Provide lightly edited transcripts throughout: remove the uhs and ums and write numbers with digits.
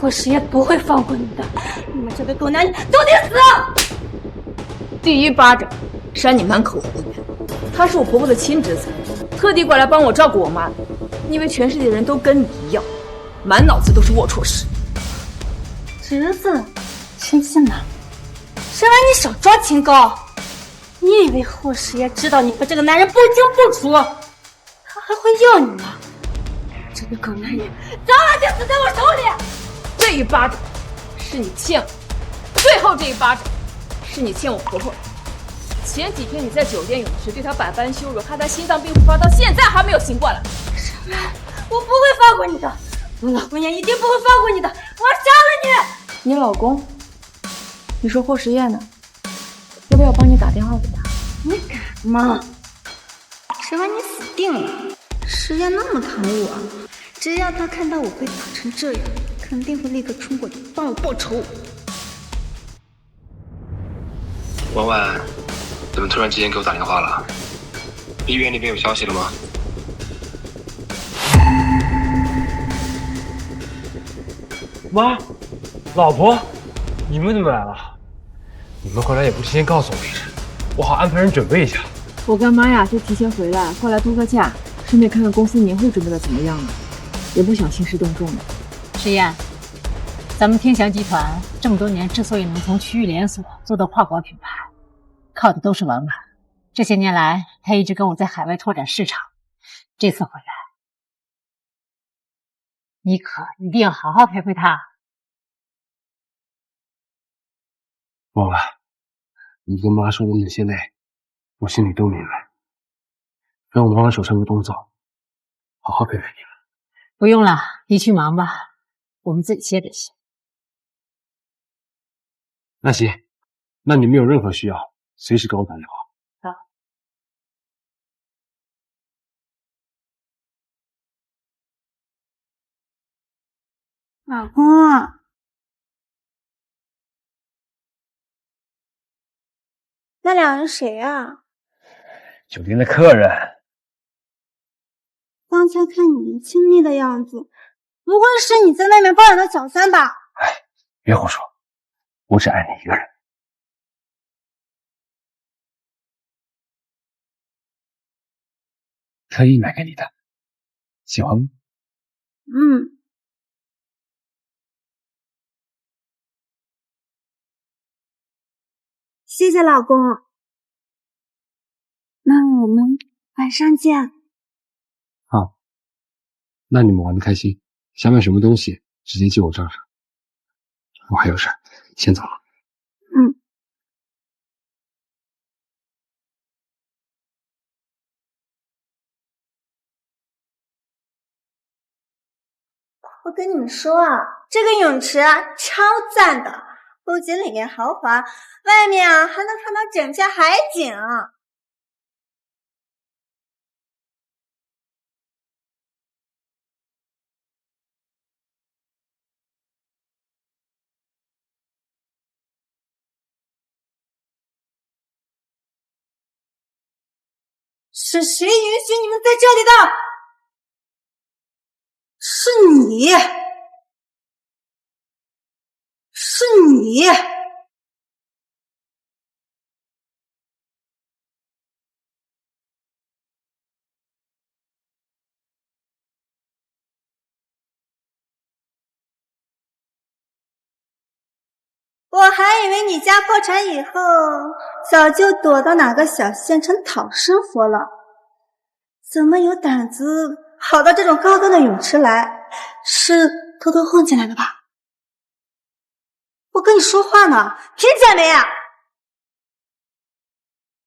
霍氏也不会放过你的！你们这对狗男女都得死！第一巴掌扇你满口胡言。他是我婆婆的亲侄子，特地过来帮我照顾我妈的。你以为全世界的人都跟你一样，满脑子都是龌龊事？侄子，真心的，谁让你少装清高？你以为霍氏也知道你和这个男人不清不楚，他还会要你吗？这个狗男女早晚得死在我手里！这一巴掌是你欠我，最后这一巴掌是你欠我婆婆。前几天你在酒店泳池对她百般羞辱，害她心脏病复发，到现在还没有醒过来。什么？我不会放过你的！我老公也一定不会放过你的！我杀了你！你老公？你说霍时宴呢？要不要帮你打电话给他？你敢吗？谁让你死定了？时宴那么疼我，只要他看到我被打成这样，肯定会立刻冲过去帮我报仇。婉婉，怎么突然之间给我打电话了？医院那边有消息了吗？妈，老婆，你们怎么来了？你们回来也不提前告诉我一声，我好安排人准备一下。我跟妈呀就提前回来，过来度个假，顺便看看公司年会准备的怎么样了，也不想兴师动众的。石燕，咱们天祥集团这么多年之所以能从区域连锁做到跨国品牌，靠的都是婉婉。这些年来，她一直跟我在海外拓展市场。这次回来，你可一定要好好陪陪她。婉婉，你跟妈说的那些累，我心里都明白。让我妈妈手上有动作，好好陪陪你们。不用了，你去忙吧，我们自己歇着去。那行，那你们有任何需要，随时给我打电话。好。老公啊，那两人谁啊？酒店的客人。刚才看你们亲密的样子，不会是你在外面包养的小三吧？哎，别胡说，我只爱你一个人。特意买给你的，喜欢吗？嗯。谢谢老公。那我们晚上见。好，那你们玩得开心，想买什么东西直接记我账上。我还有事，先走了。嗯。我跟你们说啊，这个泳池啊超赞的，不仅里面豪华，外面啊还能看到整片海景。是谁允许你们在这里的？是你，是你！我还以为你家破产以后早就躲到哪个小县城讨生活了，怎么有胆子跑到这种高端的泳池来？是偷偷混进来的吧？我跟你说话呢，听见没啊？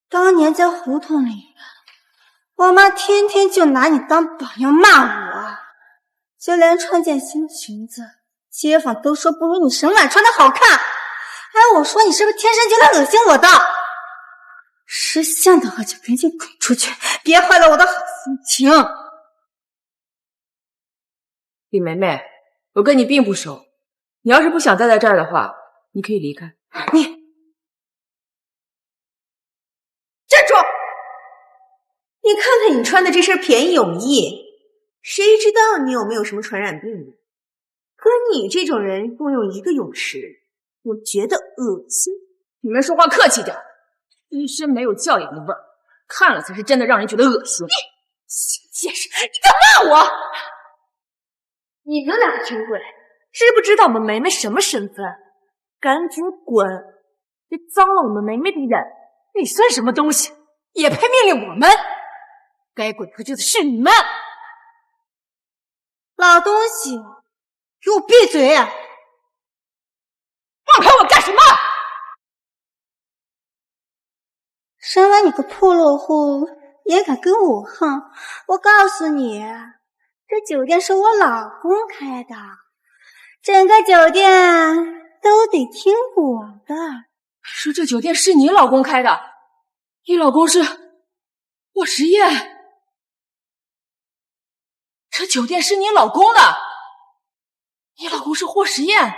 当年在胡同里，我妈天天就拿你当榜样骂我，就连穿件新裙子，街坊都说不如你沈婉穿的好看。哎，我说你是不是天生就来恶心我的？识相的话就赶紧滚出去，别坏了我的好心情。李梅梅，我跟你并不熟，你要是不想待在这儿的话，你可以离开。你站住！你看看你穿的这身便宜泳衣，谁知道你有没有什么传染病呢？跟你这种人共用一个泳池，我觉得恶心。你们说话客气点，一身没有教养的味儿，看了才是真的让人觉得恶心。小贱人，你敢骂我？你们俩真贵，知不知道我们梅梅什么身份？赶紧滚！别脏了我们梅梅的眼。你算什么东西，也配命令我们？该滚出去的是你们！老东西，给我闭嘴！放开我干什么？生完你个破落户，也敢跟我横？我告诉你，这酒店是我老公开的，整个酒店都得听我的。说这酒店是你老公开的，你老公是霍时宴。这酒店是你老公的，你老公是霍时宴。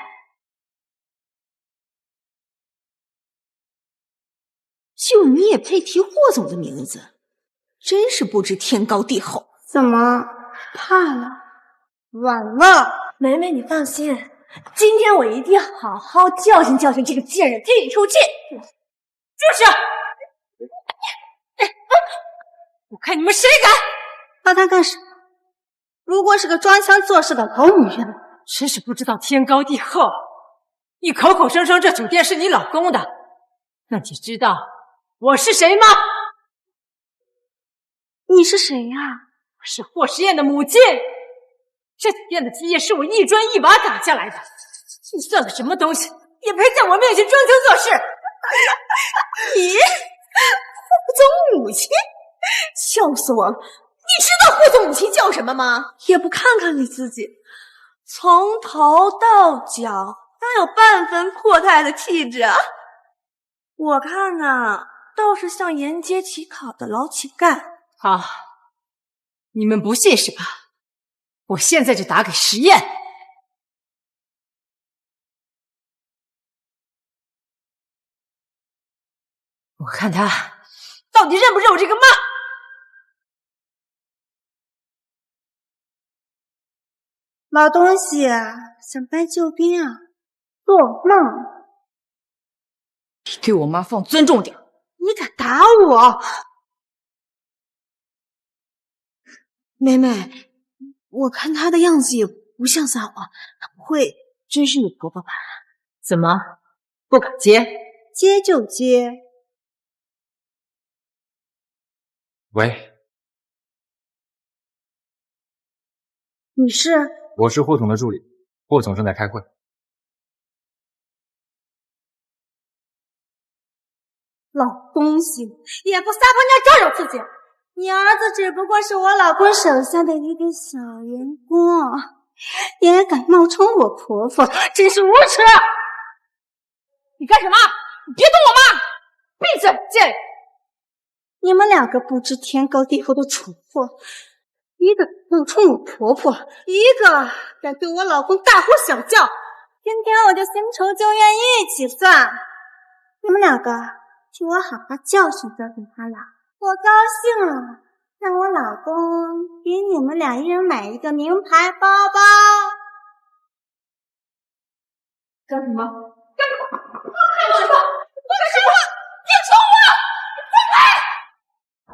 就你也配提霍总的名字，真是不知天高地厚。怎么怕了？晚了。梅梅，你放心，今天我一定好好教训教训这个贱人，踢你出去。就是，我看你们谁敢！怕他干什么？不过是个装腔作势的老女人，真是不知道天高地厚。你口口声声这酒店是你老公的，那你知道我是谁吗？你是谁呀？我是霍时宴的母亲。这酒店的基业是我一砖一瓦打下来的，你算个什么东西，也配在我面前装腔作势？你，霍总母亲，笑死我了！你知道霍总母亲叫什么吗？也不看看你自己，从头到脚哪有半分阔太的气质啊？我看呐，倒是像沿街乞讨的老乞丐。好，你们不信是吧？我现在就打给实验。我看他到底认不认我这个妈。老东西，想搬救兵啊？做梦！你对我妈放尊重点。你敢打我？妹妹，我看她的样子也不像撒谎，她不会真是你婆婆吧？怎么不敢接？接就接。喂，你是？我是霍总的助理，霍总正在开会。老东西，也不撒泡尿照照自己！你儿子只不过是我老公手下的一个小员工，也敢冒充我婆婆，真是无耻！你干什么？你别动我妈！闭嘴，贱人！你们两个不知天高地厚的蠢货，一个冒充我婆婆，一个敢对我老公大呼小叫。今天我就新仇旧怨一起算，你们两个替我好好教训教训他俩。我高兴了，让我老公给你们俩一人买一个名牌包包。干什么？干什么？干什么？干什么？别冲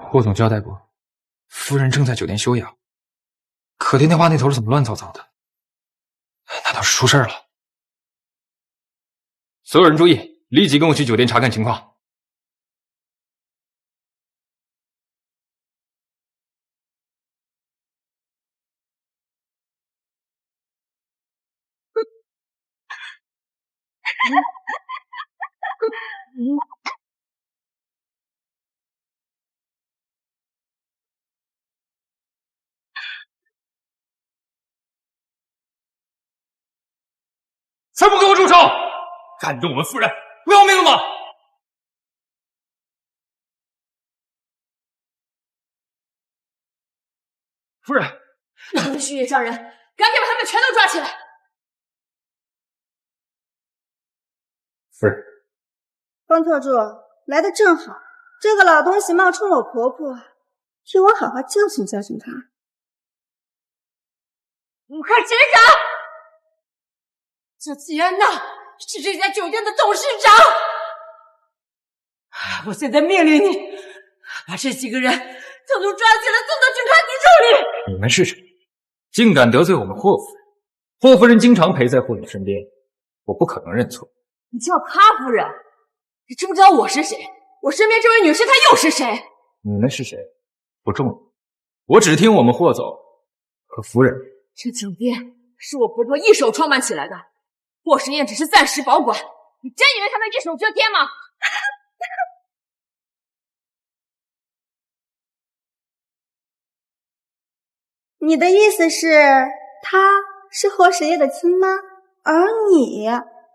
我！霍总交代过，夫人正在酒店休养。可电话那头怎么乱糟糟的？难道是出事了？所有人注意，立即跟我去酒店查看情况。全部给我住手！敢动我们夫人，不要命了吗？夫人，那个虚伪商人，赶紧把他们全都抓起来！夫人，方特助来的正好，这个老东西冒充我婆婆，替我好好教训教训他。你看谁敢！这天呐，是这家酒店的董事长！我现在命令你，把这几个人统统抓起来，送到警察局处理！你们是谁？竟敢得罪我们霍夫人？霍夫人经常陪在霍总身边，我不可能认错。你叫她夫人？你知不知道我是谁？我身边这位女士她又是谁？你们是谁？不重要，我只听我们霍总和夫人。这酒店是我婆婆一手创办起来的，霍时宴只是暂时保管。你真以为她能一手遮天吗？你的意思是，她是霍时宴的亲妈，而你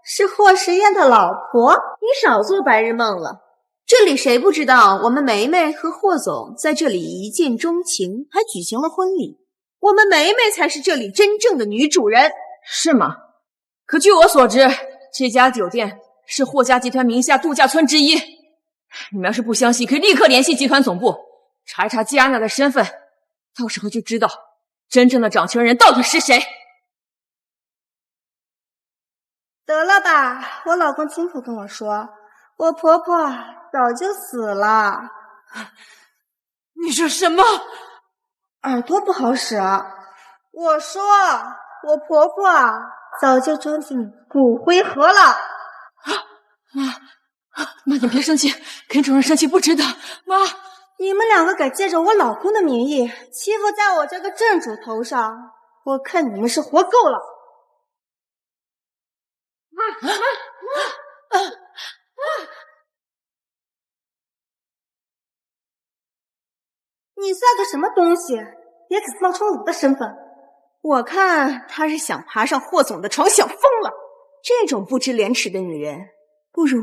是霍时宴的老婆？你少做白日梦了。这里谁不知道我们梅梅和霍总在这里一见钟情，还举行了婚礼。我们梅梅才是这里真正的女主人，是吗？可据我所知，这家酒店是霍家集团名下度假村之一。你们要是不相信，可以立刻联系集团总部，查一查季安娜的身份，到时候就知道真正的掌权人到底是谁。得了吧，我老公亲口跟我说，我婆婆早就死了。你说什么？耳朵不好使。我说我婆婆早就装进骨灰盒了。妈，你别生气，跟主任生气不值得。妈，你们两个敢借着我老公的名义欺负在我这个正主头上，我看你们是活够了。你算个什么东西，也敢冒充我的身份？我看她是想爬上霍总的床，想疯了。这种不知廉耻的女人，不如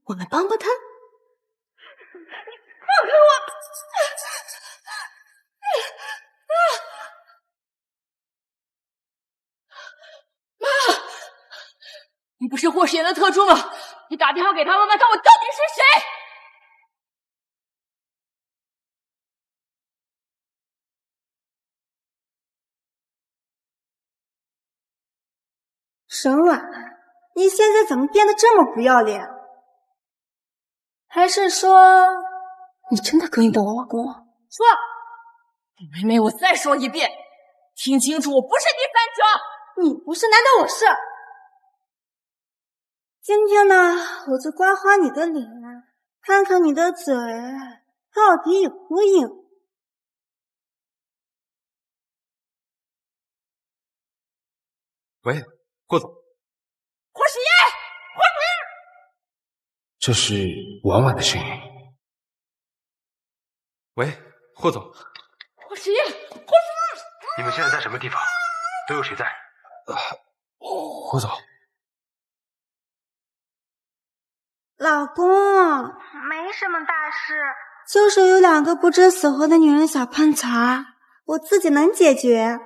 我们帮帮她。放开我！妈，你不是霍时宴的特助吗？你打电话给他问问看我到底是谁。沈婉，你现在怎么变得这么不要脸？还是说你真的勾引到我老公了？说，梅梅，我再说一遍，听清楚，我不是第三者。你不是，难道我是？今天呢，我就刮花你的脸，看看你的嘴到底有多硬。喂，霍总。霍时宴，霍主任。这是婉婉的声音。喂，霍总。霍时宴，霍主任。你们现在在什么地方？都有谁在？霍总。老公，没什么大事，就是有两个不知死活的女人小碰瓷，我自己能解决。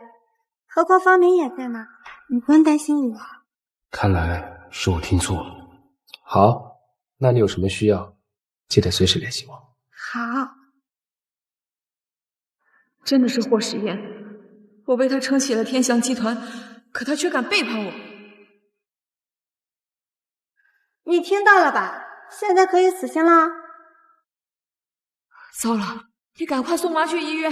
何况方明也在呢，你不用担心我。看来是我听错了。好，那你有什么需要，记得随时联系我。好。真的是霍时宴，我为他撑起了天祥集团，可他却敢背叛我。你听到了吧？现在可以死心啦。糟了，你赶快送妈去医院。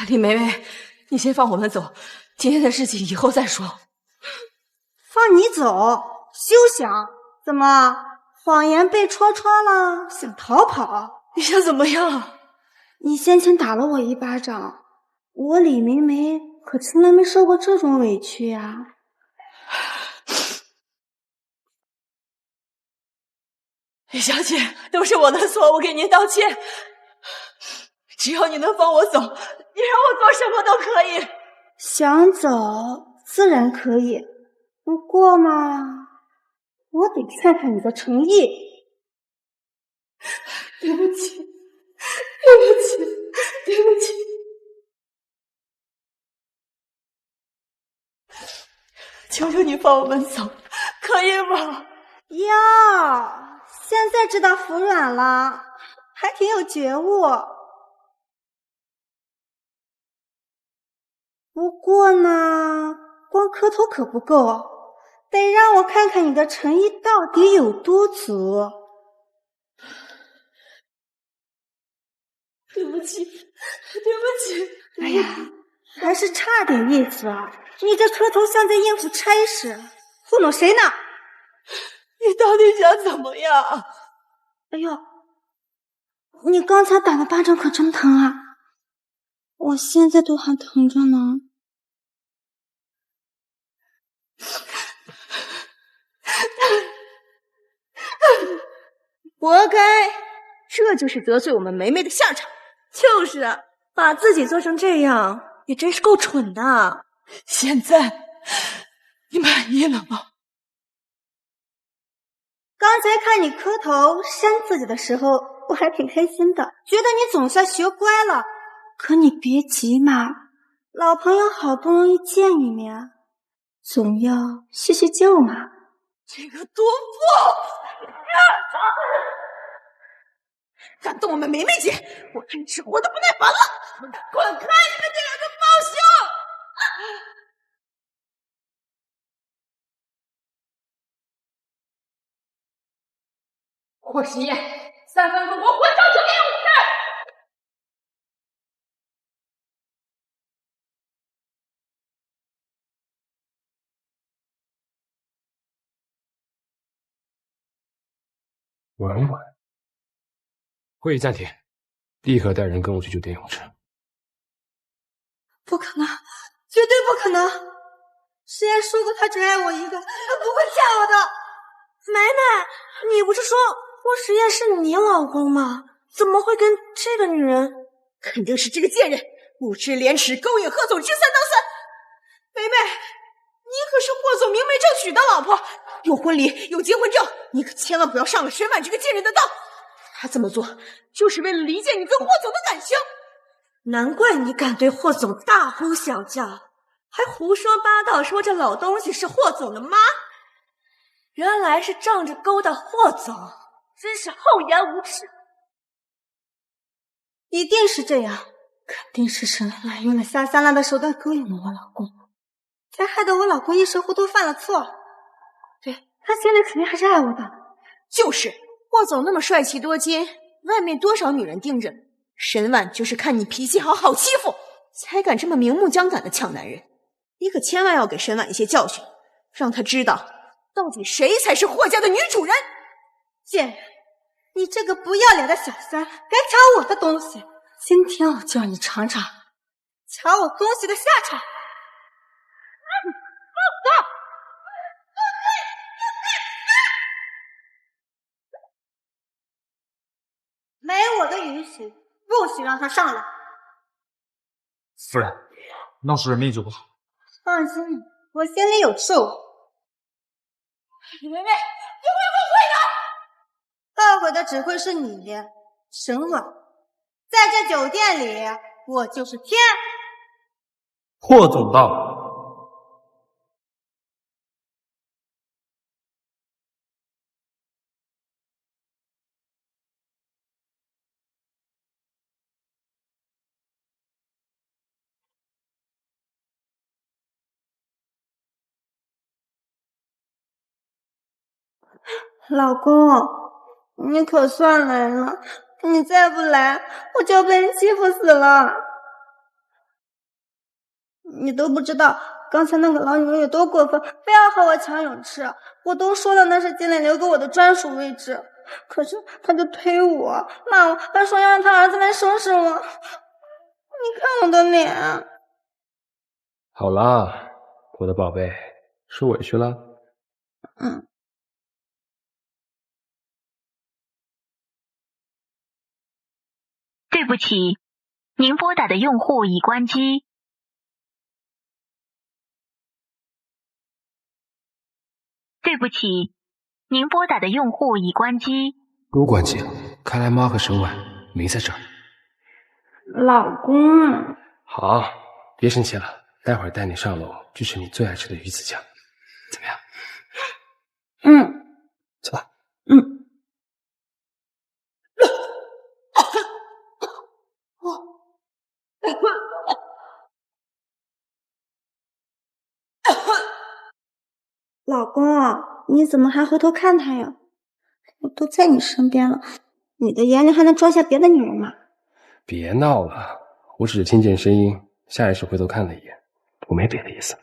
李梅梅，你先放我们走，今天的事情以后再说。放你走？休想！怎么，谎言被戳穿了，想逃跑？你想怎么样？你先前打了我一巴掌，我李梅梅可从来没受过这种委屈呀。李小姐，都是我的错，我给您道歉。只要你能放我走，你让我做什么都可以。想走自然可以，不过嘛，我得看看你的诚意。对不起，对不起，对不起。求求你放我们走，可以吗？哟，现在知道服软了，还挺有觉悟。不过呢，光磕头可不够，得让我看看你的诚意到底有多足。对不起，对不起。哎呀，还是差点意思啊！你这磕头像在应付差事，糊弄谁呢？你到底想怎么样？哎呦，你刚才打的巴掌可真疼啊！我现在都还疼着呢。活该，这就是得罪我们梅梅的下场。就是啊，把自己做成这样，也真是够蠢的。现在你满意了吗？刚才看你磕头扇自己的时候，我还挺开心的，觉得你总算学乖了。可你别急嘛，老朋友好不容易见一面，总要叙叙旧嘛。这个毒妇！敢动我们梅梅姐，我真是活得不耐烦了！滚开，你们这两个报凶！霍时宴，3分钟给我滚上酒店舞台！文文，会议暂停，立刻带人跟我去酒店泳池。不可能，绝对不可能！时言说过他只爱我一个，他不会骗我的。梅梅，你不是说霍时宴是你老公吗？怎么会跟这个女人？肯定是这个贱人无知廉耻，勾引贺总，知三当三。梅梅，你可是霍总明媒正娶的老婆，有婚礼，有结婚证，你可千万不要上了沈婉这个贱人的当。他这么做就是为了离间你跟霍总的感情。难怪你敢对霍总大呼小叫，还胡说八道说这老东西是霍总的妈，原来是仗着勾搭霍总，真是厚颜无耻。一定是这样，肯定是沈婉用了下三滥的手段勾引了我老公，才害得我老公一时糊涂犯了错。对，他心里肯定还是爱我的。就是霍总那么帅气多金，外面多少女人盯着，沈婉就是看你脾气好，好欺负，才敢这么明目张胆的抢男人。你可千万要给沈婉一些教训，让她知道到底谁才是霍家的女主人。贱人，你这个不要脸的小三，敢抢我的东西！今天我就让你尝尝抢我东西的下场！没我的允许，不许让他上来。夫人，闹出人命就不好。放心，我心里有数。梅梅，你会后悔的！后悔的只会是你，沈婉。在这酒店里，我就是天。霍总到。老公，你可算来了！你再不来，我就要被人欺负死了。你都不知道刚才那个老女人有多过分，非要和我抢泳池。我都说了那是金磊留给我的专属位置，可是他就推我，骂我，还说要让他儿子来收拾我。你看我的脸。好啦，我的宝贝，受委屈了。对不起，您拨打的用户已关机。对不起，您拨打的用户已关机。都关机了，看来妈和沈婉没在这儿。老公，好，别生气了，待会儿带你上楼去吃你最爱吃的鱼子酱，怎么样？走吧。老公，你怎么还回头看他呀？我都在你身边了，你的眼里还能装下别的女人吗？别闹了，我只是听见声音，下意识回头看了一眼，我没别的意思。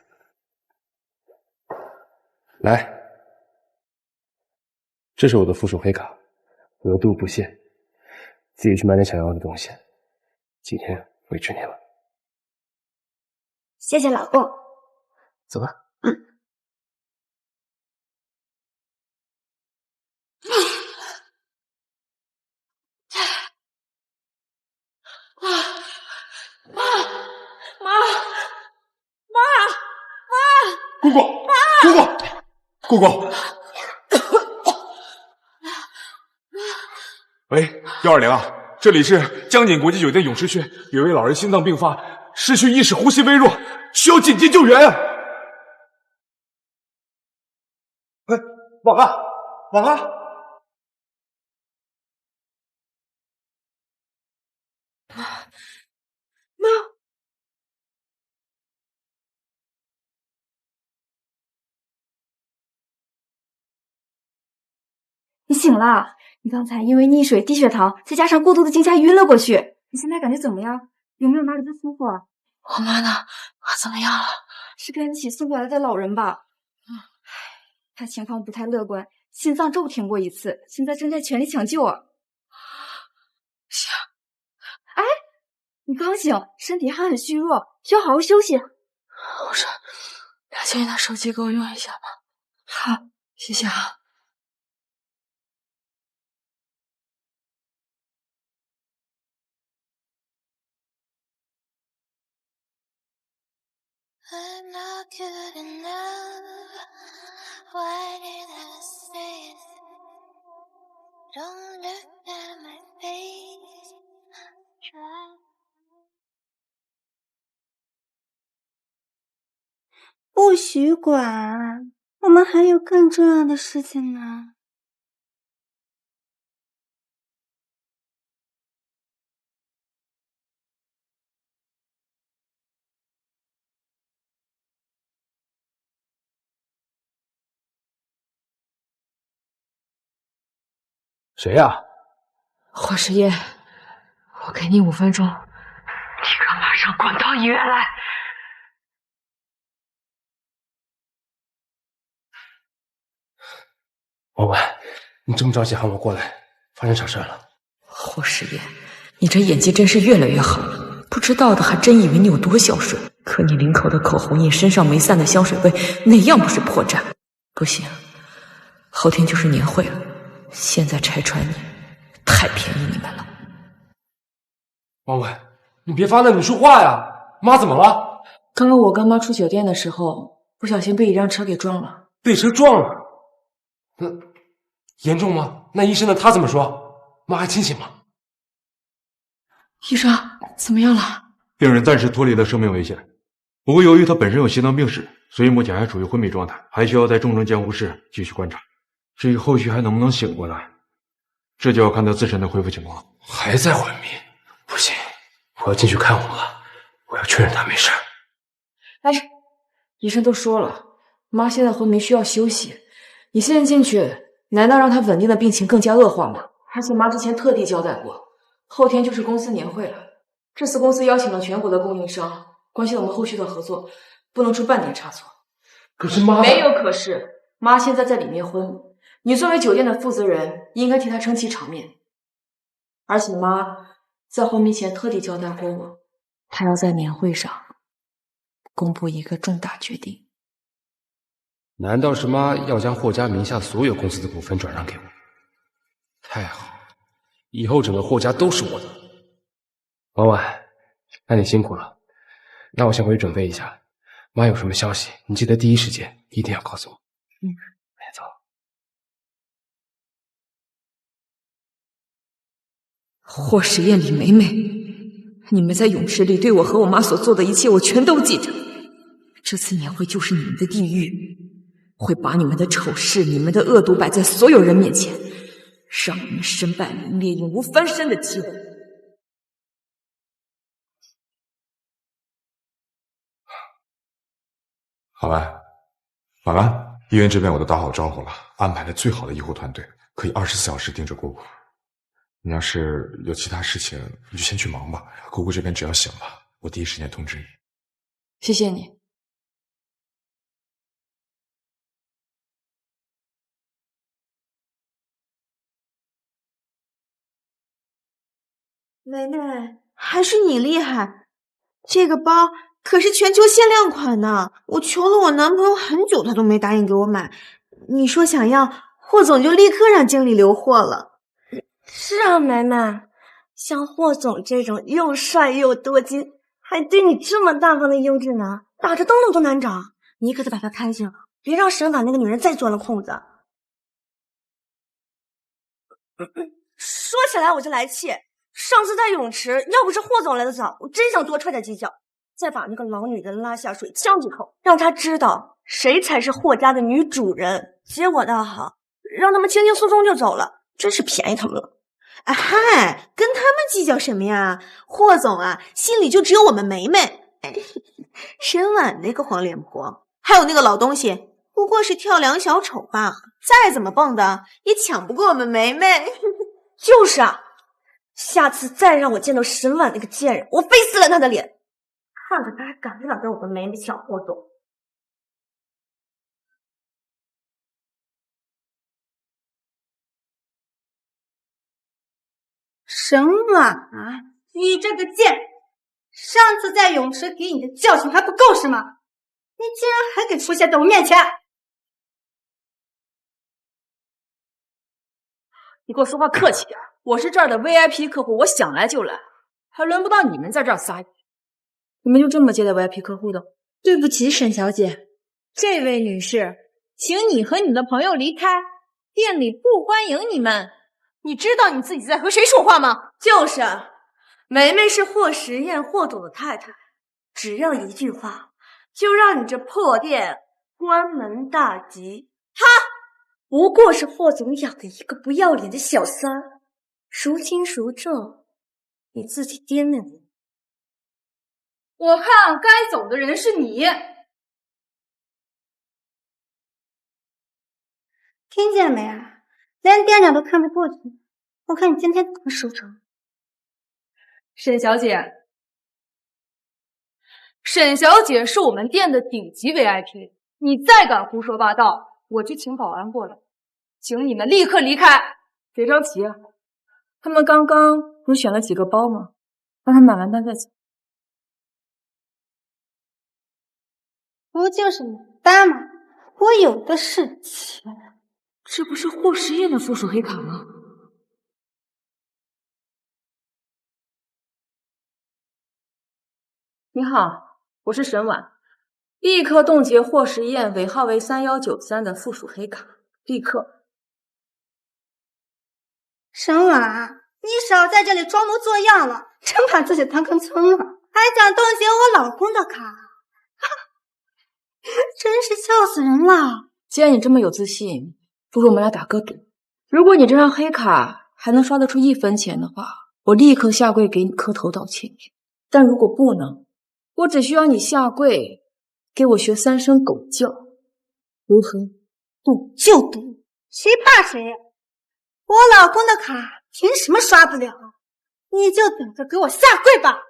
来，这是我的附属黑卡，额度不限，自己去买点想要的东西。今天委屈你了。谢谢老公。走吧。姑姑，喂，120啊，这里是江景国际酒店泳池区，有位老人心脏病发，失去意识，呼吸微弱，需要紧急救援。哎，晚安。你醒了？你刚才因为溺水、低血糖，再加上过度的惊吓晕了过去。你现在感觉怎么样？有没有哪里不舒服啊？我妈呢？她怎么样了？是跟你一起送过来的老人吧？他情况不太乐观，心脏骤停过一次，现在正在全力抢救啊。行。哎，你刚醒，身体还很虚弱，需要好好休息。我说，2千元的手机给我用一下吧。好，谢谢啊。I'm not good enough. Why did I say it? Don't look at my face. Try. 不许管，我们还有更重要的事情呢。谁呀？霍时夜，我给你5分钟，你可马上滚到医院来。婉婉，你这么着急喊我过来，发生啥事了？霍时夜，你这演技真是越来越好了，不知道的还真以为你有多孝顺。可你领口的口红印，身上没散的香水味，哪样不是破绽？不行，后天就是年会了，现在拆穿你，太便宜你们了。婉婉，你别发那，你说话呀！妈怎么了？刚刚我跟妈出酒店的时候，不小心被一辆车给撞了。被车撞了？那严重吗？那医生呢？他怎么说？妈还清醒吗？医生怎么样了？病人暂时脱离了生命危险，不过由于他本身有心脏病史，所以目前还处于昏迷状态，还需要在重症监护室继续观察。至于后续还能不能醒过来，这就要看他自身的恢复情况。还在昏迷？不行，我要进去看我妈，我要确认她没事。哎，医生都说了，妈现在昏迷需要休息，你现在进去，难道让她稳定的病情更加恶化吗？而且妈之前特地交代过，后天就是公司年会了，这次公司邀请了全国的供应商，关系我们后续的合作，不能出半点差错。可是妈……没有可是，妈现在在里面昏，你作为酒店的负责人，应该替她撑起场面。而且妈在昏迷前特地交代过我，她要在年会上公布一个重大决定。难道是妈要将霍家名下所有公司的股份转让给我？太好了，以后整个霍家都是我的。婉婉，那你辛苦了，那我先回去准备一下。妈有什么消息，你记得第一时间一定要告诉我。走。霍时宴、李梅梅，你们在泳池里对我和我妈所做的一切，我全都记着。这次年会就是你们的地狱，会把你们的丑事、你们的恶毒摆在所有人面前，让你们身败名裂，永无翻身的机会。好了，晚安。医院这边我都打好招呼了，安排了最好的医护团队，可以24小时盯着姑姑。你要是有其他事情，你就先去忙吧。姑姑这边只要醒了，我第一时间通知你。谢谢你。梅梅，还是你厉害，这个包可是全球限量款呢，我求了我男朋友很久，他都没答应给我买。你说想要，霍总就立刻让经理留货了。是啊，梅梅，像霍总这种又帅又多金，还对你这么大方的优质男，打着灯笼都难找。你可得把他看紧了，别让沈婉那个女人再钻了空子。说起来我就来气，上次在泳池，要不是霍总来的早，我真想多踹他几脚，再把那个老女人拉下水呛几口，让他知道谁才是霍家的女主人。结果倒好，让他们轻轻松松就走了，真是便宜他们了。啊嗨，跟他们计较什么呀？霍总啊，心里就只有我们梅梅。沈婉那个黄脸婆，还有那个老东西，不过是跳梁小丑罢了，再怎么蹦的也抢不过我们梅梅。就是啊，下次再让我见到沈婉那个贱人，我非撕烂他的脸，看着他还敢不敢跟我们梅梅抢霍总。沈婉啊，你这个贱！上次在泳池给你的教训还不够是吗？你竟然还敢出现在我面前！你给我说话客气点，我是这儿的 VIP 客户，我想来就来，还轮不到你们在这儿撒野。你们就这么接待 VIP 客户的？对不起，沈小姐，这位女士，请你和你的朋友离开，店里不欢迎你们。你知道你自己在和谁说话吗？就是啊，梅梅是霍时宴霍总的太太，只要一句话，就让你这破店关门大吉。她不过是霍总养的一个不要脸的小三，孰轻孰重，你自己掂量。我看该走的人是你。听见没啊？连店长都看不过去，我看你今天怎么收场。沈小姐，沈小姐是我们店的顶级 VIP， 你再敢胡说八道，我去请保安过来，请你们立刻离开。别着急啊，他们刚刚不是选了几个包吗？让他买完单再走。不就是买单吗？我有的是钱。这不是霍时宴的附属黑卡吗？你好，我是沈婉，立刻冻结霍时宴尾号为3193的附属黑卡，立刻。沈婉，你少在这里装模作样了，真把自己当根葱了，还想冻结我老公的卡，真是笑死人了。既然你这么有自信，不如我们俩打个赌，如果你这张黑卡还能刷得出1分钱的话，我立刻下跪给你磕头道歉。但如果不能，我只需要你下跪给我学3声狗叫，如何？赌就赌，谁怕谁呀？我老公的卡凭什么刷不了？你就等着给我下跪吧！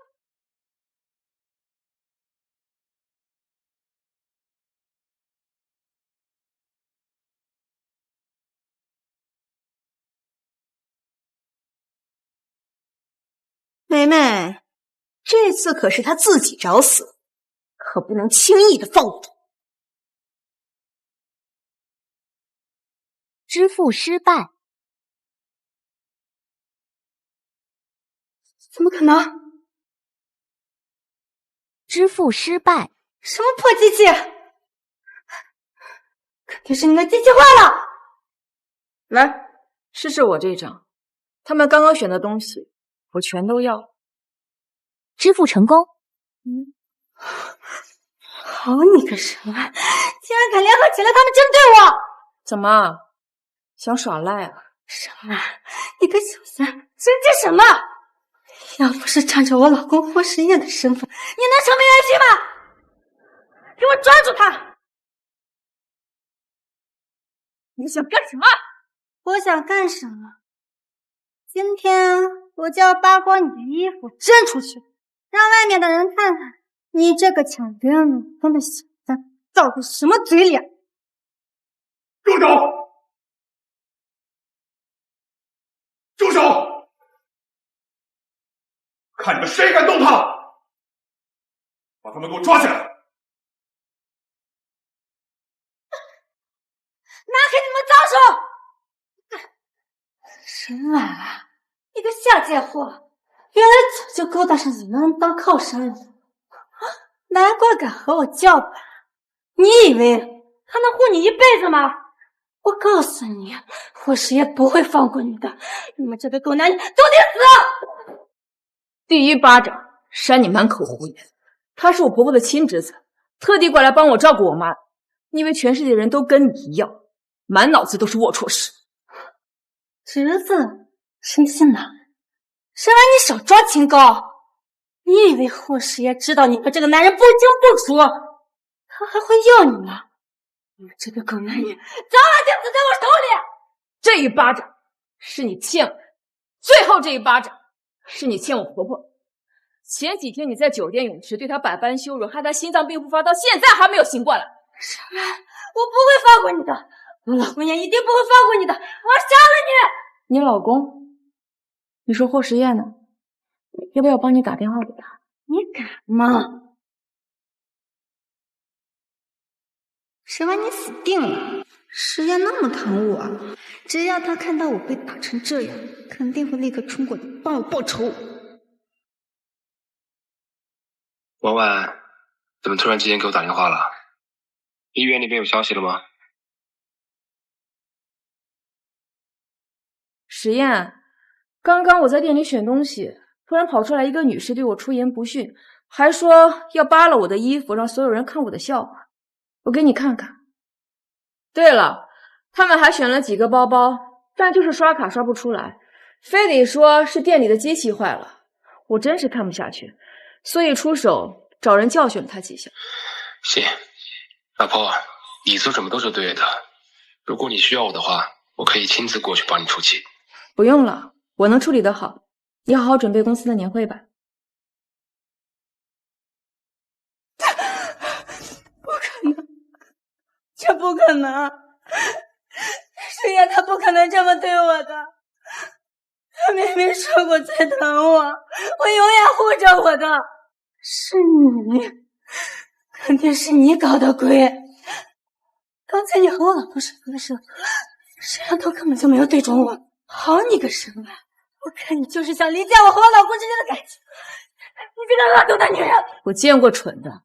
梅梅，这次可是他自己找死，可不能轻易的放过。支付失败。怎么可能？支付失败。什么破机器？肯定是你的机器坏了。来，试试我这张，他们刚刚选的东西我全都要。支付成功。好你个沈婉，竟然敢联合起来，他们针对我！怎么想耍赖啊？沈婉，你个小三，生气什么？要不是仗着我老公霍时宴的身份，你能成为 VIP 吗？给我抓住他！你想干什么？我想干什么？今天我就要扒光你的衣服扔出去，让外面的人看看你这个抢别人老公的小子造个什么嘴脸！住手！住手！看你们谁敢动他！把他们给我抓起来！拿开你们脏手！沈婉啊，你个下贱货，原来早就勾搭上你们当靠山了，难怪敢和我叫板。你以为他能护你一辈子吗？我告诉你，霍师爷不会放过你的，你们这对狗男女都得死！第一巴掌扇你满口胡言，他是我婆婆的亲侄子，特地过来帮我照顾我妈。你以为全世界人都跟你一样，满脑子都是龌龊事？侄子，谁信呢？沈婉，你少装清高！你以为霍师爷知道你和这个男人不清不楚，他还会要你吗？你们这对狗男女，早晚得死在我手里！这一巴掌是你欠我的，最后这一巴掌是你欠我婆婆。前几天你在酒店泳池对她百般羞辱，害她心脏病复发，到现在还没有醒过来。沈婉，我不会放过你的，我老公也一定不会放过你的，我要杀了你！你老公？你说霍实验呢？要不要帮你打电话给他？你敢吗？沈婉，你死定了！实验那么疼我，只要他看到我被打成这样，肯定会立刻冲过来帮我报仇。婉婉，怎么突然之间给我打电话了？医院那边有消息了吗？实验，刚刚我在店里选东西，突然跑出来一个女士对我出言不逊，还说要扒了我的衣服，让所有人看我的笑话。我给你看看。对了，他们还选了几个包包，但就是刷卡刷不出来，非得说是店里的机器坏了。我真是看不下去，所以出手找人教训了他几下。行，老婆，你做什么都是对的。如果你需要我的话，我可以亲自过去帮你出气。不用了，我能处理得好。你好好准备公司的年会吧。不可能，这不可能！实验他不可能这么对我的。他明明说过最疼我，我永远护着我的。是你，肯定是你搞的鬼。刚才你和我老婆说的时候，实验他根本就没有对准我。好你个沈婉，我看你就是想离间我和我老公之间的感情。你这个恶毒的女人！我见过蠢的，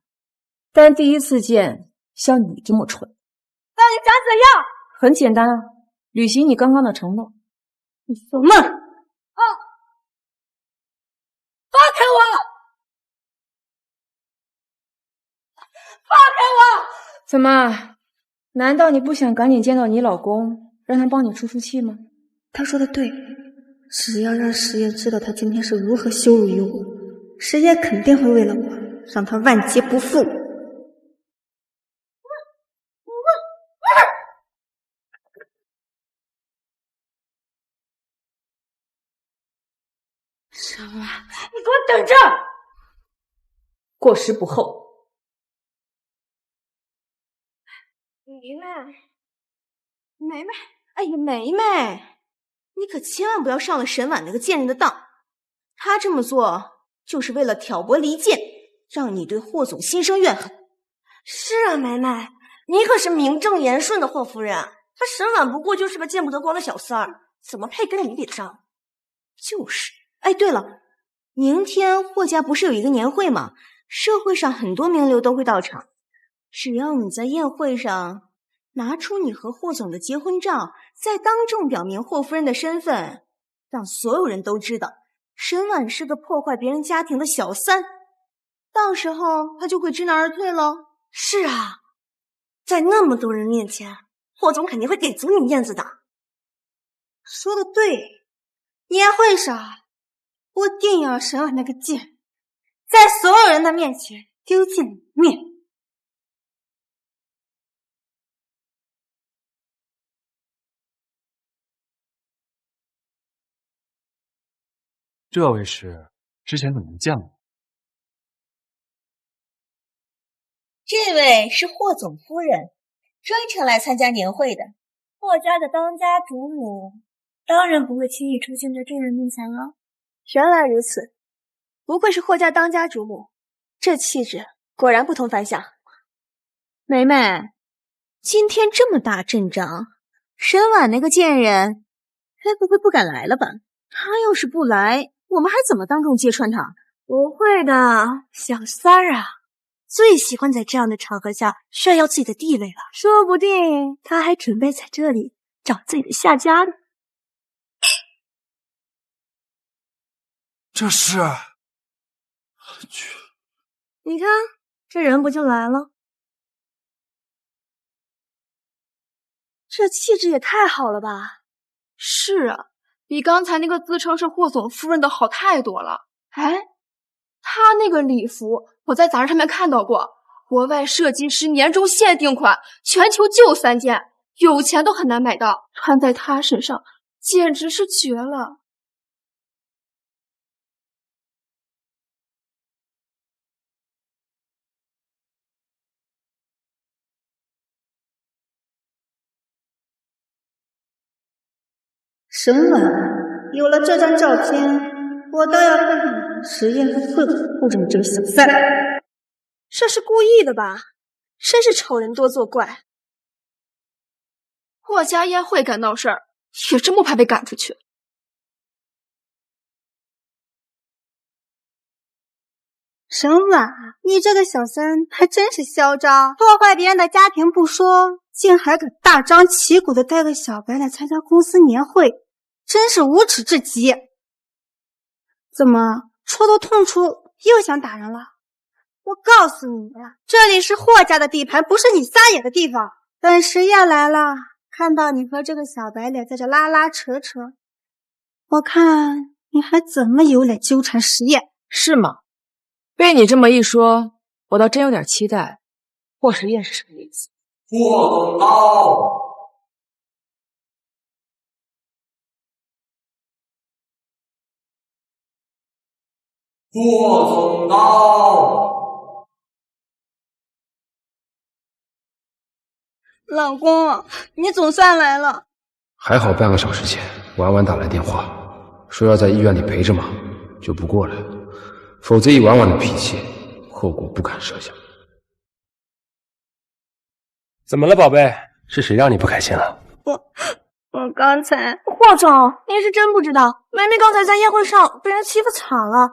但第一次见像你这么蠢。那你想怎样？很简单啊，履行你刚刚的承诺。你做梦！啊！放开我！放开我！怎么？难道你不想赶紧见到你老公，让他帮你出出气吗？他说的对，只要让实验知道他今天是如何羞辱于我，实验肯定会为了我让他万劫不复。沈婉，你给我等着！过时不候。梅梅，哎呀，梅梅，你可千万不要上了沈婉那个贱人的当。她这么做就是为了挑拨离间，让你对霍总心生怨恨。是啊，梅梅，你可是名正言顺的霍夫人，她沈婉不过就是个见不得光的小三儿，怎么配跟你比得上？就是。哎，对了，明天霍家不是有一个年会吗？社会上很多名流都会到场，只要你在宴会上拿出你和霍总的结婚照，再当众表明霍夫人的身份，让所有人都知道沈婉是个破坏别人家庭的小三，到时候她就会知难而退喽。是啊，在那么多人面前，霍总肯定会给足你面子的。说的对，年会上我定要沈婉那个贱人在所有人的面前丢尽面。这位是之前怎么没见过？这位是霍总夫人，专程来参加年会的。霍家的当家主母，当然不会轻易出现在众人面前了。原来如此，不愧是霍家当家主母，这气质果然不同凡响。梅梅，今天这么大阵仗，沈婉那个贱人该不会不敢来了吧？她要是不来，我们还怎么当众揭穿她？不会的，小三儿啊，最喜欢在这样的场合下炫耀自己的地位了，说不定她还准备在这里找自己的下家呢。这是，你看，这人不就来了？这气质也太好了吧！是啊，比刚才那个自称是霍总夫人的好太多了。哎，她那个礼服我在杂志上面看到过，国外设计师年终限定款，全球就3件，有钱都很难买到，穿在她身上简直是绝了。沈婉，有了这张照片，我倒要看看你实验会不会护着你这个小三。这是故意的吧？真是丑人多作怪。霍家宴会敢闹事儿，也真不怕被赶出去。沈婉，你这个小三还真是嚣张，破坏别人的家庭不说，竟还敢大张旗鼓的带个小白来参加公司年会，真是无耻至极。怎么戳到痛处又想打人了？我告诉你，这里是霍家的地盘，不是你撒野的地方。等实验来了，看到你和这个小白脸在这拉拉扯扯，我看你还怎么有脸纠缠实验？是吗？被你这么一说，我倒真有点期待。霍实验是什么意思？霍总到！霍总到！老公，你总算来了。还好半个小时前，婉婉打来电话，说要在医院里陪着忙，就不过来了。否则以婉婉的脾气，后果不敢设想。怎么了，宝贝？是谁让你不开心了？我刚才……霍总，您是真不知道，梅梅刚才在宴会上被人欺负惨了。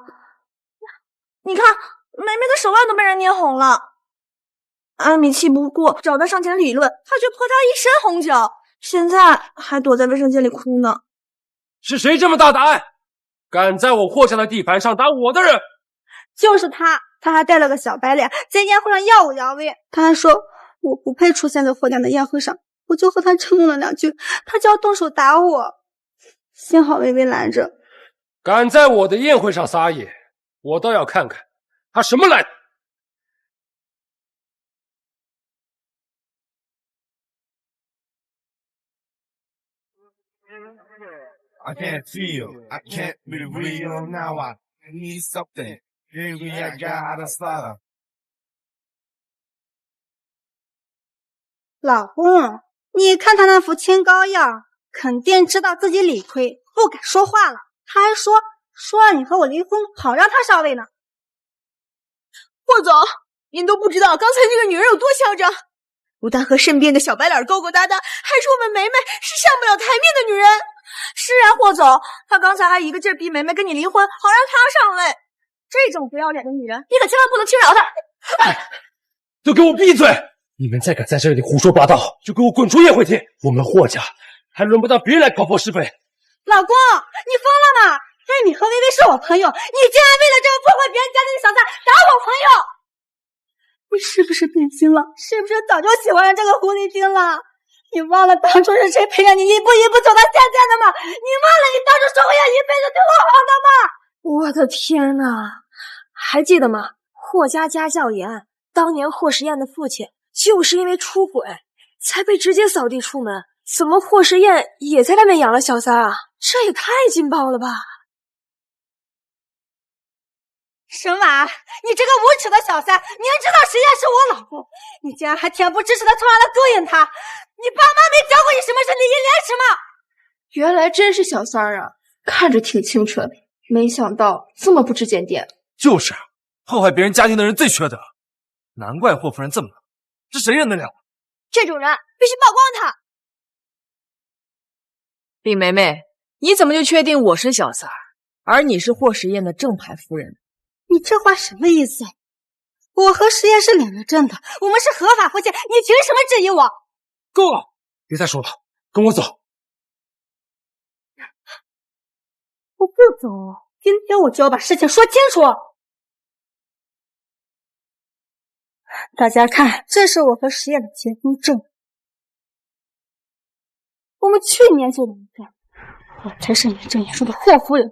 你看，梅梅的手腕都被人捏红了。阿米气不过，找他上前理论，他却泼他一身红酒，现在还躲在卫生间里哭呢。是谁这么大胆，敢在我霍家的地盘上打我的人？就是他，他还带了个小白脸，在宴会上耀武扬威。他还说我不配出现在霍家的宴会上，我就和他争论了2句，他就要动手打我，幸好微微拦着。敢在我的宴会上撒野，我倒要看看他什么来头。I can't feel, I can't be real now. I need something. Maybe I got a slaughter. 老公，你看他那副清高样，肯定知道自己理亏，不敢说话了。他还说让你和我离婚，好让他上位呢。霍总，您都不知道刚才这个女人有多嚣张，不但和身边的小白脸勾勾搭搭，还说我们梅梅是上不了台面的女人。是啊，霍总，他刚才还一个劲儿逼梅梅跟你离婚，好让他上位。这种不要脸的女人，你可千万不能轻饶她。都给我闭嘴！你们再敢在这里胡说八道，就给我滚出宴会厅！我们霍家还轮不到别人来考破是非。老公，你疯了吗？艾米和薇薇是我朋友，你竟然为了这个破坏别人家庭的小三打我朋友，你是不是变心了？是不是早就喜欢上这个狐狸精了？你忘了当初是谁陪着你一步一步走到现在的吗？你忘了你当初说过要一辈子对我好的吗？我的天哪，还记得吗？霍家家教严，当年霍实验的父亲就是因为出轨才被直接扫地出门，怎么霍实验也在外面养了小三啊？这也太劲爆了吧！沈婉，你这个无耻的小三，明知道实验是我老公，你竟然还恬不知耻的从而来勾引他！你爸妈没教过你什么是礼义廉耻吗？原来真是小三儿啊，看着挺清纯，没想到这么不知检点。就是啊，破坏别人家庭的人最缺德，难怪霍夫人这么冷，这谁忍得了？这种人必须曝光他。李梅梅，你怎么就确定我是小三儿，而你是霍时宴的正牌夫人？你这话什么意思？我和实验是领了证的，我们是合法夫妻，你凭什么质疑我？够了，别再说了，跟我走。我不走，今天我就要把事情说清楚。大家看，这是我和实验的结婚证，我们去年就领证，我才是名正言顺的霍夫人。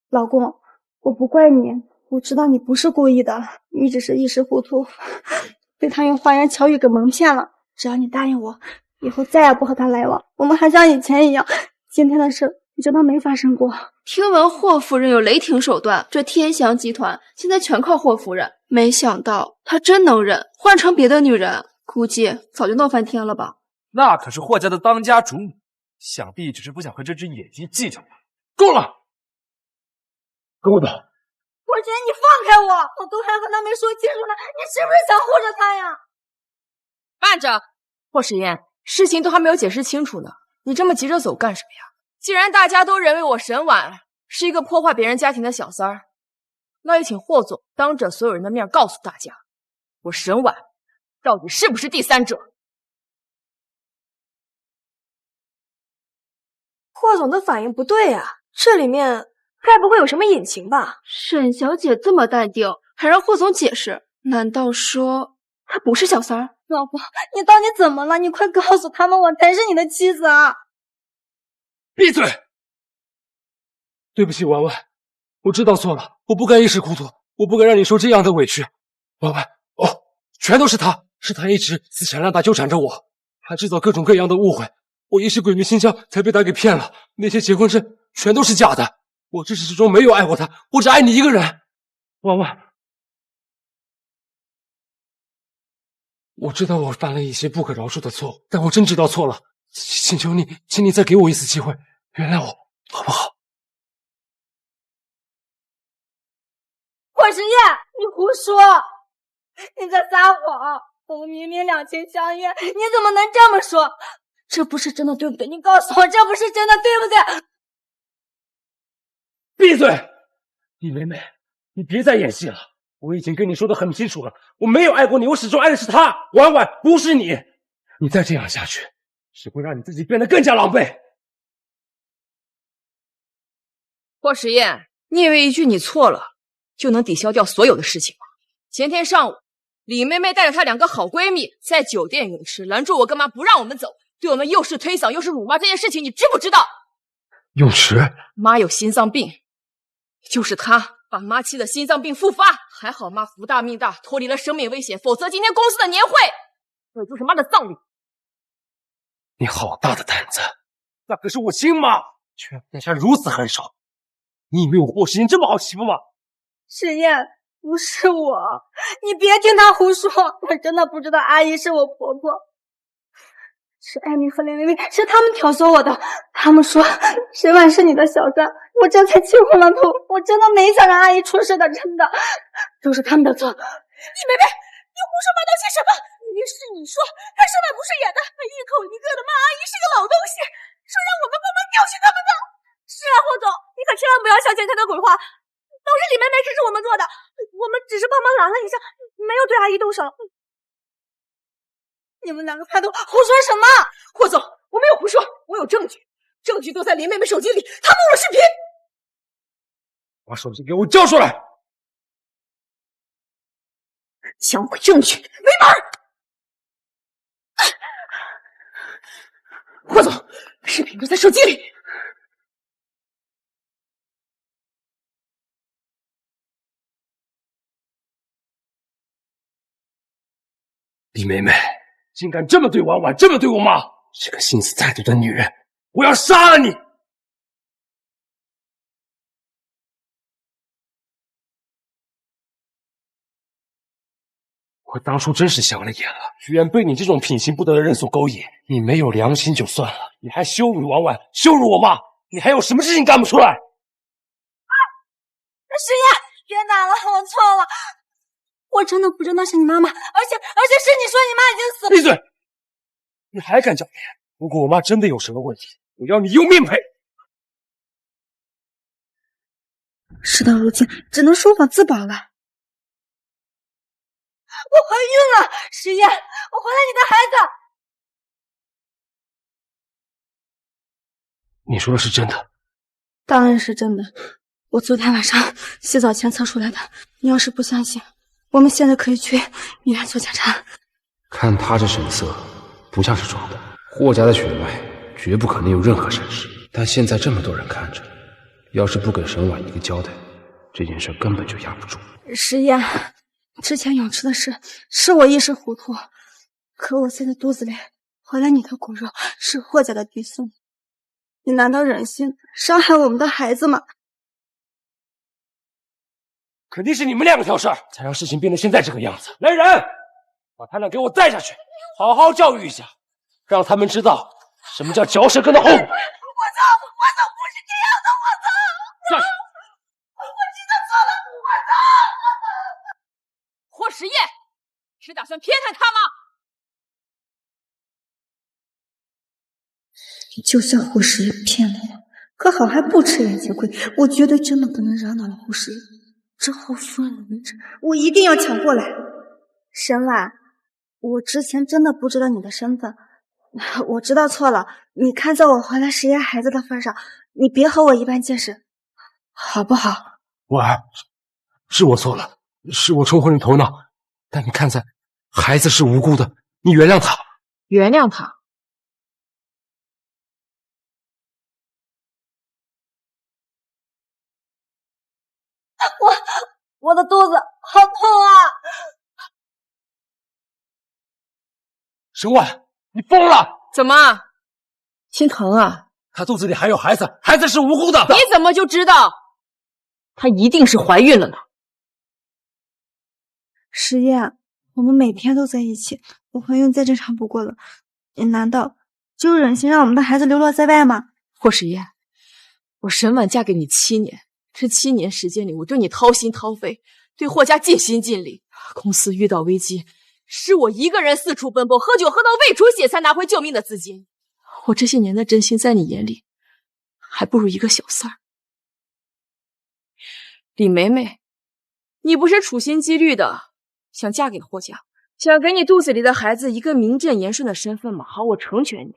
老公，我不怪你，我知道你不是故意的，你只是一时糊涂，被他用花言巧语给蒙骗了。只要你答应我，以后再也不和他来往，我们还像以前一样。今天的事你就当没发生过。听闻霍夫人有雷霆手段，这天祥集团现在全靠霍夫人。没想到她真能忍，换成别的女人，估计早就闹翻天了吧？那可是霍家的当家主母，想必只是不想和这只野鸡计较吧。够了，跟我走。我觉得你放开我，我都还和他没说清楚呢，你是不是想护着他呀？慢着，霍时宴，事情都还没有解释清楚呢，你这么急着走干什么呀？既然大家都认为我沈婉是一个破坏别人家庭的小三儿，那也请霍总当着所有人的面告诉大家，我沈婉到底是不是第三者？霍总的反应不对啊，这里面该不会有什么隐情吧？沈小姐这么淡定，还让霍总解释，难道说她不是小三儿？老婆，你到底怎么了？你快告诉他们，我才是你的妻子啊！闭嘴！对不起，婉婉，我知道错了，我不该一时糊涂，我不该让你受这样的委屈。婉婉，全都是他，是他一直死缠烂打纠缠着我，还制造各种各样的误会，我一时鬼迷心窍才被他给骗了。那些结婚证全都是假的，我至始至终没有爱过他，我只爱你一个人。婉婉，我知道我犯了一些不可饶恕的错误，但我真知道错了，请求你，请你再给我一次机会，原谅我，好不好？霍时宴，你胡说，你在撒谎，我们明明两情相悦，你怎么能这么说？这不是真的，对不对？你告诉我，这不是真的，对不对？闭嘴！李梅梅，你别再演戏了，我已经跟你说的很清楚了，我没有爱过你，我始终爱的是他，婉婉，不是你。你再这样下去，只会让你自己变得更加狼狈。霍时宴，你以为一句你错了就能抵消掉所有的事情吗？前天上午，李妹妹带着她2个好闺蜜在酒店泳池拦住我干妈不让我们走，对我们又是推搡又是辱骂，这件事情你知不知道？泳池？妈有心脏病，就是她把妈气得心脏病复发，还好妈福大命大，脱离了生命危险，否则今天公司的年会这就是妈的葬礼。你好大的胆子，那可是我亲妈，居然殿下如此狠手，你以为我霍时宴这么好欺负吗？时宴，不是我，你别听他胡说，我真的不知道阿姨是我婆婆，是艾米和林薇薇，是他们挑唆我的，他们说沈婉是你的小三，我这才气昏了头，我真的没想让阿姨出事的，真的都是他们的错。李梅梅，你胡说八道些什么？明明是你说他沈婉不是演的，还一口一个的骂阿姨是个老东西，说让我们帮忙教训他们的。是啊，霍总，你可千万不要相信他的鬼话，都是李梅梅指使我们做的，我们只是帮忙拦了一下，没有对阿姨动手。你们2个还都胡说什么？霍总，我没有胡说，我有证据，证据都在林妹妹手机里，她录了视频。把手机给我交出来！想毁证据，没门儿！霍总，视频都在手机里。李梅梅竟敢这么对婉婉，这么对我妈，是个心思太毒的女人，我要杀了你！我当初真是瞎了眼了，居然被你这种品行不得的人所勾引。你没有良心就算了，你还羞辱婉婉，羞辱我妈，你还有什么事情干不出来？石燕，别打了，我错了，我真的不知道是你妈妈，而且是你说你妈已经死了。闭嘴！你还敢狡辩？如果我妈真的有什么问题，我要你用命赔！事到如今，只能说谎自保了。我怀孕了，石燕，我怀了你的孩子。你说的是真的？当然是真的。我昨天晚上洗澡前测出来的。你要是不相信，我们现在可以去医院做检查。看他这神色，不像是装的。霍家的血脉绝不可能有任何闪失，但现在这么多人看着，要是不给沈婉一个交代，这件事根本就压不住。石燕，之前泳池的事是我一时糊涂，可我现在肚子里怀了你的骨肉，是霍家的嫡孙，你难道忍心伤害我们的孩子吗？肯定是你们两个挑事儿，才让事情变得现在这个样子。来人，把他俩给我带下去，好好教育一下，让他们知道什么叫嚼舌根的后果。我错不是这样的，我错。下去。我真的错了，我错。霍石燕，是打算偏袒他吗？你就算霍石燕骗了我，可好还不吃眼前亏。我绝对真的不能惹恼了霍石燕。之后夫人的名旨，我一定要抢过来。沈婉，我之前真的不知道你的身份，我知道错了。你看在我怀了石燕孩子的份上，你别和我一般见识，好不好？婉儿，是我错了，是我冲昏了头脑。但你看在孩子是无辜的，你原谅他。原谅他？我的肚子好痛啊！沈婉，你疯了？怎么？心疼啊？她肚子里还有孩子，孩子是无辜的。你怎么就知道？她一定是怀孕了呢。石燕，我们每天都在一起，我怀孕再正常不过了。你难道就忍心让我们的孩子流落在外吗？霍石燕，我沈婉嫁给你7年。这7年时间里，我对你掏心掏肺，对霍家尽心尽力。公司遇到危机，是我一个人四处奔波，喝酒喝到胃出血才拿回救命的资金。我这些年的真心，在你眼里，还不如一个小三儿。李梅梅，你不是处心积虑的想嫁给霍家，想给你肚子里的孩子一个名正言顺的身份吗？好，我成全你。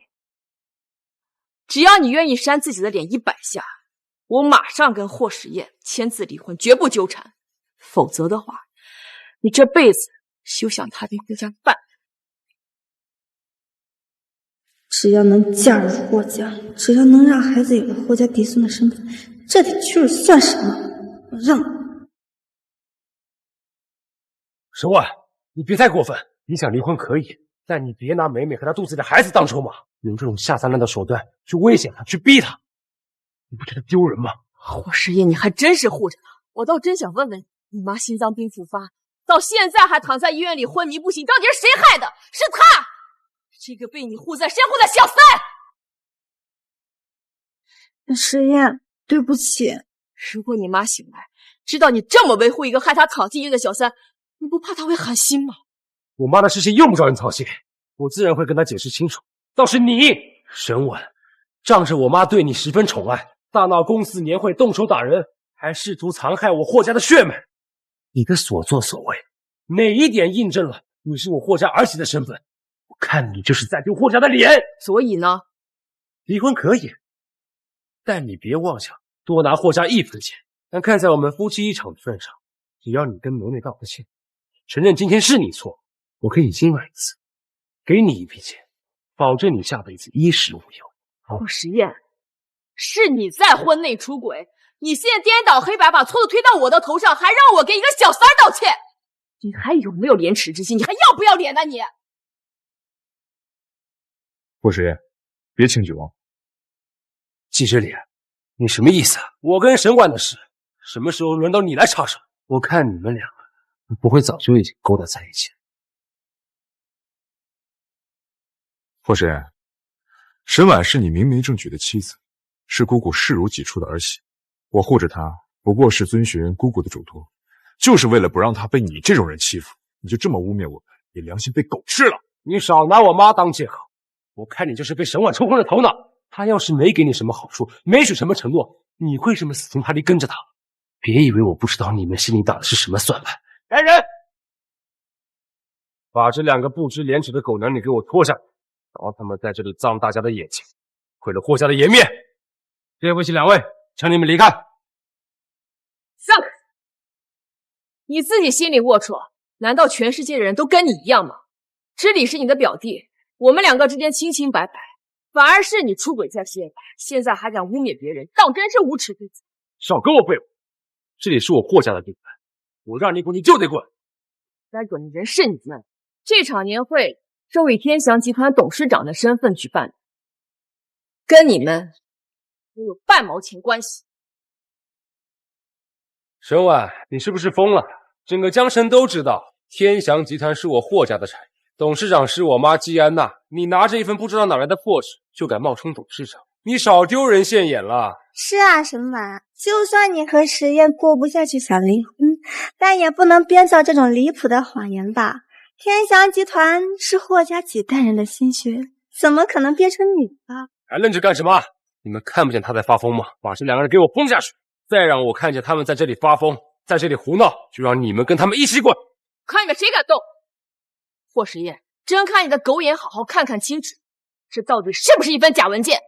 只要你愿意扇自己的脸100下，我马上跟霍石燕签字离婚，绝不纠缠。否则的话，你这辈子休想踏进霍家半步。只要能嫁入霍家，只要能让孩子有了霍家嫡孙的身份，这点屈辱算什么？我认了。沈婉，你别太过分。你想离婚可以，但你别拿梅梅和她肚子里的孩子当筹码，用这种下三滥的手段去威胁她，去逼她。你不觉得丢人吗？霍石燕，你还真是护着她。我倒真想问问你妈心脏病复发，到现在还躺在医院里昏迷不醒，到底是谁害的？是她，这个被你护在身后的小三。石燕，对不起。如果你妈醒来，知道你这么维护一个害她躺进医院的小三，你不怕她会寒心吗？我妈的事情用不着人操心，我自然会跟她解释清楚。倒是你，沈婉，仗着我妈对你十分宠爱，大闹公司年会，动手打人，还试图残害我霍家的血脉。你的所作所为，哪一点印证了你是我霍家儿媳的身份？我看你就是在丢霍家的脸。所以呢，离婚可以，但你别妄想多拿霍家1分钱。但看在我们夫妻一场的份上，只要你跟梅梅道个歉，承认今天是你错，我可以心软一次，给你一笔钱，保证你下辈子衣食无忧。霍石燕，是你在婚内出轨，你现在颠倒黑白，把错都推到我的头上，还让我给一个小三道歉，你还有没有廉耻之心？你还要不要脸呢？你霍石燕，别轻举妄动。季之礼，你什么意思啊？我跟沈婉的事，什么时候轮到你来插手？我看你们两个不会早就已经勾搭在一起了。霍时宴，沈婉是你明媒正娶的妻子，是姑姑视如己出的儿媳。我护着她，不过是遵循姑姑的嘱托，就是为了不让她被你这种人欺负。你就这么污蔑我们，你良心被狗吃了！你少拿我妈当借口，我看你就是被沈婉冲昏了头脑。她要是没给你什么好处，没许什么承诺，你会这么死心塌地跟着她？别以为我不知道你们心里打的是什么算盘。来人，把这2个不知廉耻的狗男女给我拖下来，让他们在这里脏大家的眼睛，毁了霍家的颜面。对不起2位，请你们离开。上来！你自己心里龌龊，难道全世界的人都跟你一样吗？知礼是你的表弟，我们2个之间清清白白，反而是你出轨在先，现在还敢污蔑别人，当真是无耻之极。少跟我废话！这里是我霍家的地盘，我让你滚你就得滚。该滚的人是你们。这场年会是以天祥集团董事长的身份举办的，跟你们没有半毛钱关系。沈婉，你是不是疯了？整个江城都知道天祥集团是我霍家的产业，董事长是我妈季安娜，你拿着一份不知道哪来的破纸就敢冒充董事长，你少丢人现眼了。是啊，沈婉，就算你和石燕过不下去想离婚，但也不能编造这种离谱的谎言吧。天祥集团是霍家几代人的心血，怎么可能变成你的？还愣着干什么？你们看不见他在发疯吗？把这2个人给我轰下去！再让我看见他们在这里发疯，在这里胡闹，就让你们跟他们一起滚！看你们谁敢动！霍时宴，睁开你的狗眼，好好看看清楚，这到底是不是一份假文件？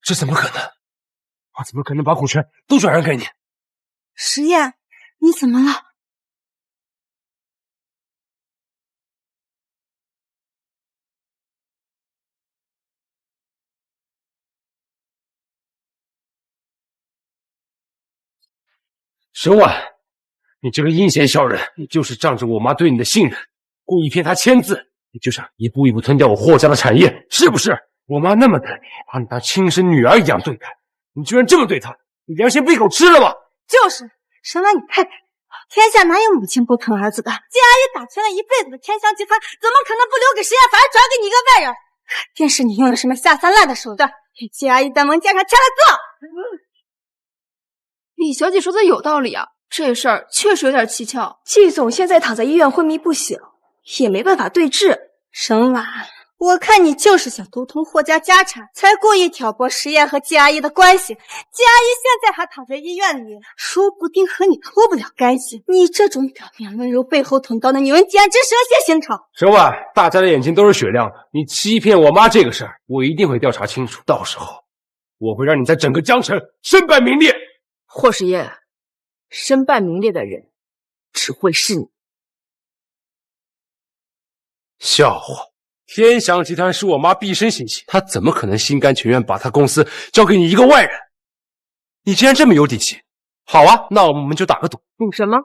这怎么可能？我怎么可能把股权都转让给你？石燕，你怎么了？沈婉，你这个阴险小人，你就是仗着我妈对你的信任，故意骗她签字，你就想一步一步吞掉我霍家的产业，是不是？我妈那么疼你，把你当亲生女儿一样对待，你居然这么对她，你良心被狗吃了吗？就是，沈婉你太太，天下哪有母亲不疼儿子的？季阿姨打拼了一辈子的天祥集团，怎么可能不留给石燕，反而转给你一个外人？便是你用了什么下三滥的手段，给季阿姨在文件上签了字。李小姐说的有道理啊，这事儿确实有点蹊跷。季总现在躺在医院昏迷不醒，也没办法对质。沈婉，我看你就是想独吞霍家家产，才故意挑拨石燕和季阿姨的关系。季阿姨现在还躺在医院里，说不定和你脱不了干系。你这种表面温柔背后捅刀的女人，简直蛇蝎心肠。沈婉，大家的眼睛都是雪亮的，你欺骗我妈这个事儿，我一定会调查清楚，到时候我会让你在整个江城身败名裂。霍时宴，身败名裂的人只会是你。笑话！天祥集团是我妈毕生心血，她怎么可能心甘情愿把她公司交给你一个外人？你既然这么有底气，好啊，那我们就打个赌。赌什么？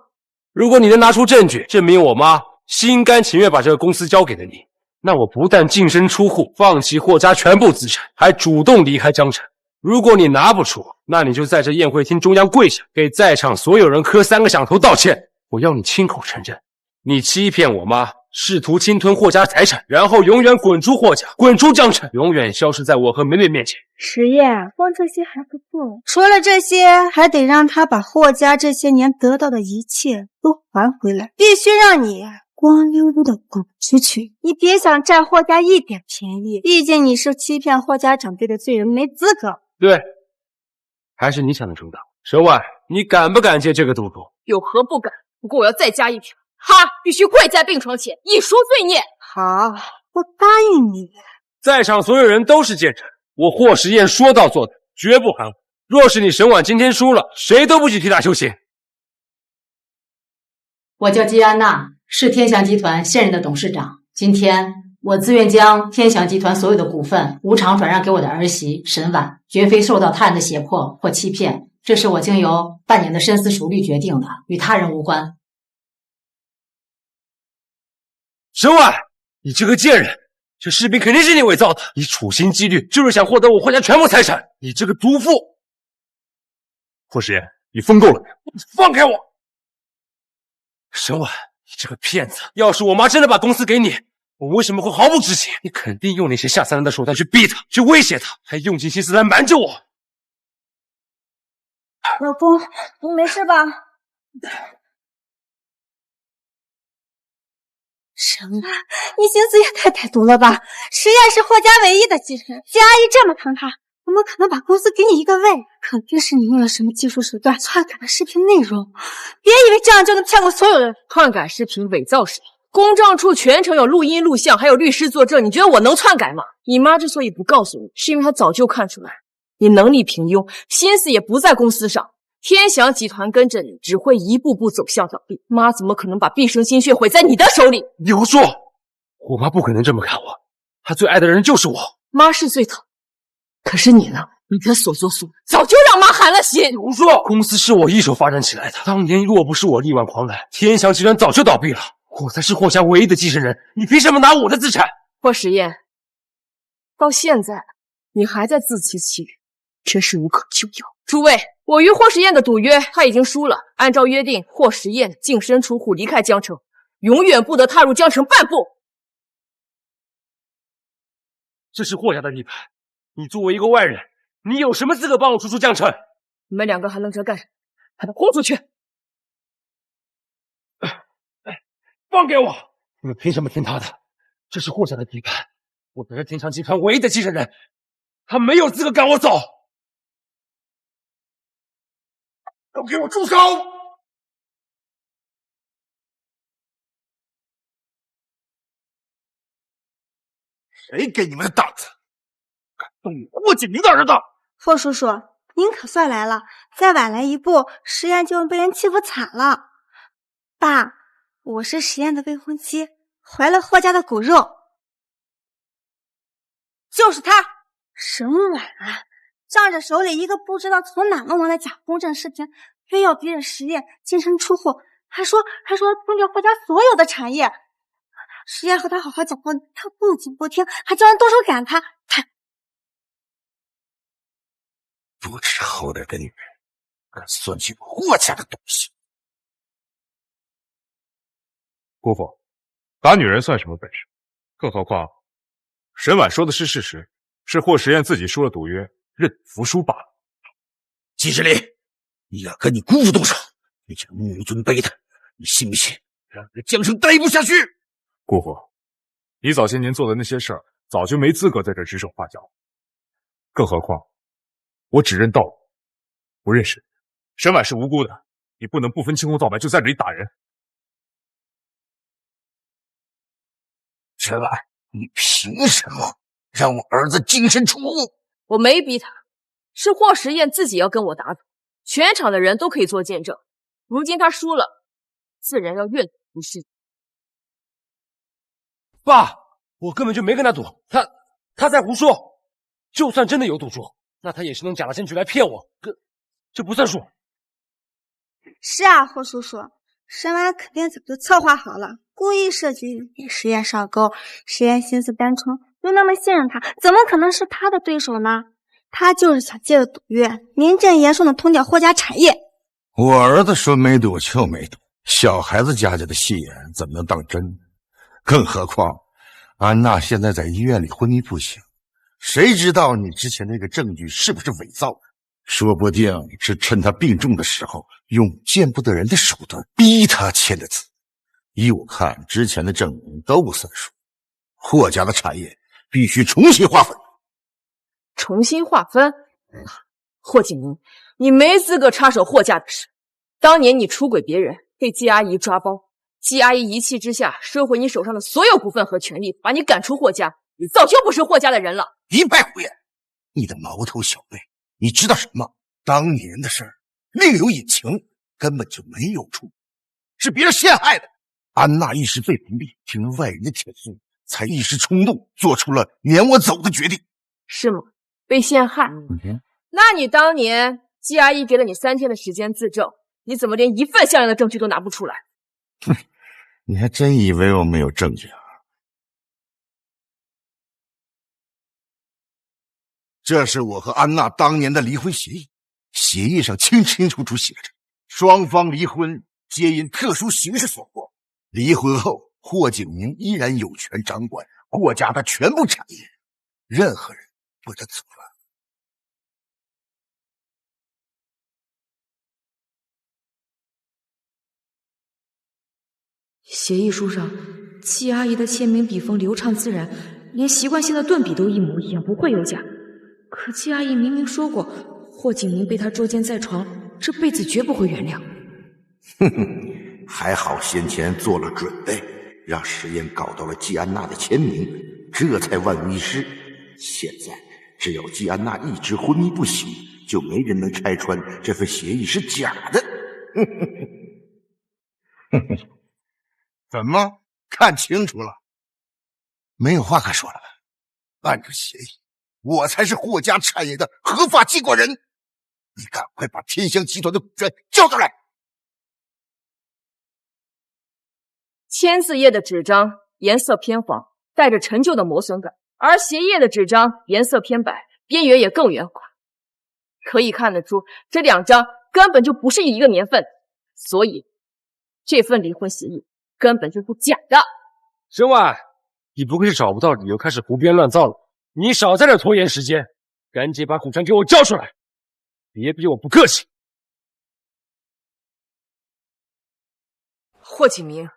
如果你能拿出证据证明我妈心甘情愿把这个公司交给了你，那我不但净身出户，放弃霍家全部资产，还主动离开江城。如果你拿不出，那你就在这宴会厅中央跪下，给在场所有人磕3个响头道歉。我要你亲口承认，你欺骗我妈，试图侵吞霍家财产，然后永远滚出霍家，滚出江城，永远消失在我和梅梅面前。石燕，光这些还不够，除了这些，还得让他把霍家这些年得到的一切都还回来，必须让你光溜溜的滚出去。你别想占霍家一点便宜，毕竟你是欺骗霍家长辈的罪人，没资格。对，还是你想的周到。沈婉，你敢不敢接这个赌注？有何不敢？不过我要再加一条，他必须跪在病床前，一赎罪孽。好，我答应你。在场所有人都是见证，我霍时宴说到做到，绝不含糊。若是你沈婉今天输了，谁都不许替他求情。我叫季安娜，是天祥集团现任的董事长。今天我自愿将天祥集团所有的股份无偿转让给我的儿媳沈婉，绝非受到他人的胁迫或欺骗，这是我经由半年的深思熟虑决定的，与他人无关。沈婉，你这个贱人，这视频肯定是你伪造的，你处心积虑就是想获得我霍家全部财产，你这个毒妇！霍时宴，你疯够了没有？放开我！沈婉，你这个骗子！要是我妈真的把公司给你，我为什么会毫不知情？你肯定用那些下三滥的手段去逼她，去威胁她，还用尽心思来瞒着我。老公，你没事吧？沈婉，你心思也太歹毒了吧！石燕是霍家唯一的继承人，季阿姨这么疼她，怎么可能把公司给你一个位？肯定是你用了什么技术手段篡改了视频内容。别以为这样就能骗过所有人。篡改视频、伪造视频，公证处全程有录音录像，还有律师作证，你觉得我能篡改吗？你妈之所以不告诉你，是因为她早就看出来你能力平庸，心思也不在公司上。天祥集团跟着你，只会一步步走向倒闭。妈怎么可能把毕生心血毁在你的手里？你胡说！我妈不可能这么看我，她最爱的人就是我。妈是最疼，可是你呢？你的所作所为早就让妈寒了心。胡说！公司是我一手发展起来的，当年若不是我力挽狂澜，天祥集团早就倒闭了。我才是霍家唯一的继承人，你凭什么拿我的资产？霍时宴，到现在你还在自欺欺人，真是无可救药。诸位，我与霍时宴的赌约他已经输了，按照约定，霍时宴净身出户离开江城，永远不得踏入江城半步。这是霍家的地盘，你作为一个外人，你有什么资格帮我逐出江城？你们两个还愣着干什么？把他轰出去！放给我！你们凭什么听他的？这是霍家的地盘，我才是天祥集团唯一的继承人，他没有资格赶我走。都给我住手！谁给你们的胆子，敢动你霍景明的儿子？霍叔叔，您可算来了，再晚来一步，石燕就要被人欺负惨了。爸，我是石燕的未婚妻，怀了霍家的骨肉。就是他，沈婉，仗着手里一个不知道从哪弄来的假公证视频，非要逼着石燕净身出户，还说分掉霍家所有的产业。石燕和他好好讲过，他不仅不听，还叫人动手赶他。不知好歹的女人，敢算计我霍家的东西！姑父，打女人算什么本事？更何况，沈婉说的是事实，是霍时宴自己输了赌约，认服输罢了。季之礼，你敢跟你姑父动手，你这个目尊卑态，你信不信让这江城待不下去？姑父，你早些年做的那些事儿，早就没资格在这指手画脚。更何况，我只认道理，不认识人。沈婉是无辜的，你不能不分青红皂白就在这里打人。沈婉，你凭什么让我儿子净身出户？我没逼他，是霍时宴自己要跟我打赌，全场的人都可以做见证。如今他输了，自然要愿赌服输。爸，我根本就没跟他赌，他在胡说。就算真的有赌注，那他也是弄假的证据来骗我，这不算数。是啊，霍叔叔，沈婉肯定早就策划好了，故意设局给石燕上钩。石燕心思单纯，又那么信任他，怎么可能是他的对手呢？他就是想借着赌约，名正言顺的通掉霍家产业。我儿子说没赌就没赌，小孩子家的戏言怎么能当真？更何况，安娜现在在医院里昏迷不醒，谁知道你之前那个证据是不是伪造的？说不定是趁她病重的时候，用见不得人的手段逼她签的字。依我看，之前的证明都不算数，霍家的产业必须重新划分。重新划分？霍景明，你没资格插手霍家的事。当年你出轨别人，被季阿姨抓包，季阿姨一气之下收回你手上的所有股份和权利，把你赶出霍家，你早就不是霍家的人了。一派胡言！你的毛头小辈，你知道什么？当年的事儿另有隐情，根本就没有出，是别人陷害的。安娜一时被蒙蔽，听了外人的帖诉，才一时冲动做出了撵我走的决定。是吗？被陷害？那你当年季阿姨给了你3天的时间自证，你怎么连一份像样的证据都拿不出来？哼，你还真以为我没有证据啊？这是我和安娜当年的离婚协议，协议上清清楚楚写着，双方离婚皆因特殊形势所迫。离婚后，霍景明依然有权掌管霍家的全部产业，任何人不得阻拦。协议书上，季阿姨的签名笔锋流畅自然，连习惯性的顿笔都一模一样，不会有假。可季阿姨明明说过，霍景明被她捉奸在床，这辈子绝不会原谅。哼哼，还好先前做了准备，让实验搞到了季安娜的签名，这才万无一失。现在只要季安娜一直昏迷不醒，就没人能拆穿这份协议是假的。哼哼哼哼，怎么看清楚了？没有话可说了吧？按照协议，我才是霍家产业的合法接管人。你赶快把天香集团的股权交出来！签字页的纸张颜色偏黄，带着陈旧的磨损感，而协议的纸张颜色偏白，边缘也更圆滑。可以看得出，这两张根本就不是一个年份，所以这份离婚协议根本就是假的。沈婉，你不会是找不到理由开始胡编乱造了？你少在这拖延时间，赶紧把股权给我交出来，别逼我不客气。霍启明，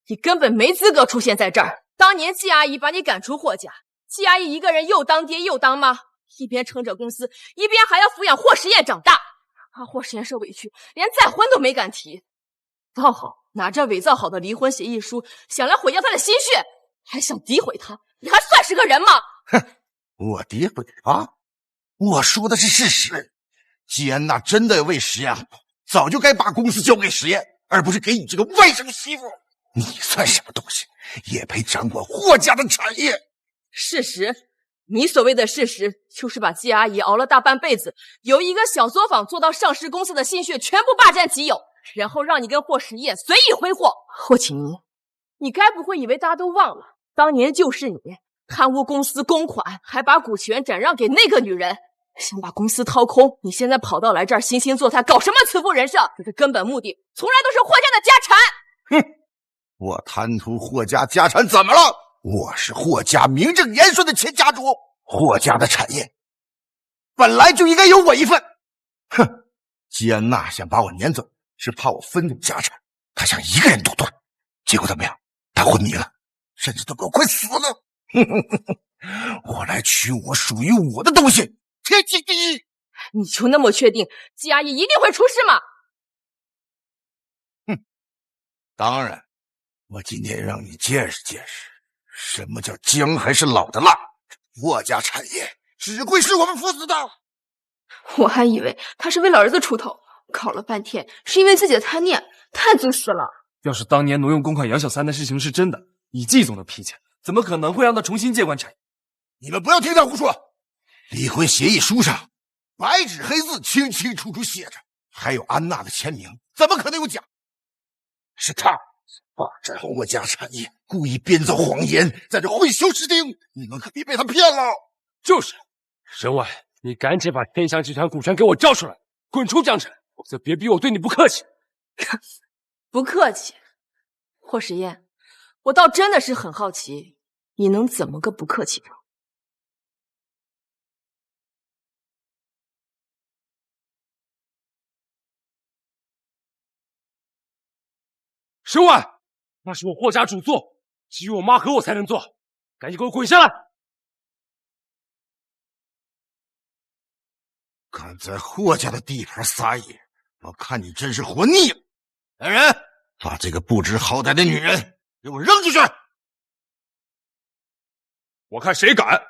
你根本没资格出现在这儿。当年季阿姨把你赶出霍家，季阿姨一个人又当爹又当妈，一边撑着公司，一边还要抚养霍实验长大，让霍实验受委屈，连再婚都没敢提。倒好，拿着伪造好的离婚协议书，想来毁掉他的心血，还想诋毁他，你还算是个人吗？哼，我诋毁他？我说的是事实。季安娜真的为实验好，早就该把公司交给实验，而不是给你这个外甥媳妇。你算什么东西，也配掌管霍家的产业？事实，你所谓的事实，就是把季阿姨熬了大半辈子，由一个小作坊做到上市公司的心血全部霸占其有，然后让你跟霍实验随意挥霍。霍启明，你该不会以为大家都忘了，当年就是你贪污公司公款，还把股权转让给那个女人，想把公司掏空。你现在跑到来这儿惺惺作态，搞什么慈父人设？这个根本目的从来都是霍家的家产。哼，我贪图霍家家产怎么了？我是霍家名正言顺的前家主，霍家的产业本来就应该有我一份。哼，季安娜想把我撵走，是怕我分走家产，她想一个人独断。结果怎么样？她昏迷了，甚至都给我快死了。我来取我属于我的东西，天经地义。你就那么确定季阿姨一定会出事吗？哼，当然，我今天让你见识见识，什么叫姜还是老的辣。霍家产业只会是我们父子的。我还以为他是为了儿子出头，搞了半天是因为自己的贪念，太自私了。要是当年挪用公款养小三的事情是真的，以季总的脾气，怎么可能会让他重新接管产业？你们不要听他胡说！离婚协议书上白纸黑字清清楚楚写着，还有安娜的签名，怎么可能有假？是他霸占霍家产业，故意编造谎言，在这混淆视听，你们可别被他骗了。就是，沈婉，你赶紧把天祥集团股权给我交出来，滚出江城，否则别逼我对你不客气。不客气，霍实验，我倒真的是很好奇，你能怎么个不客气法？沈婉，那是我霍家主座，只有我妈和我才能做，赶紧给我滚下来！敢在霍家的地盘撒野，我看你真是活腻了！来人，把这个不知好歹的女人给我扔出去！我看谁敢！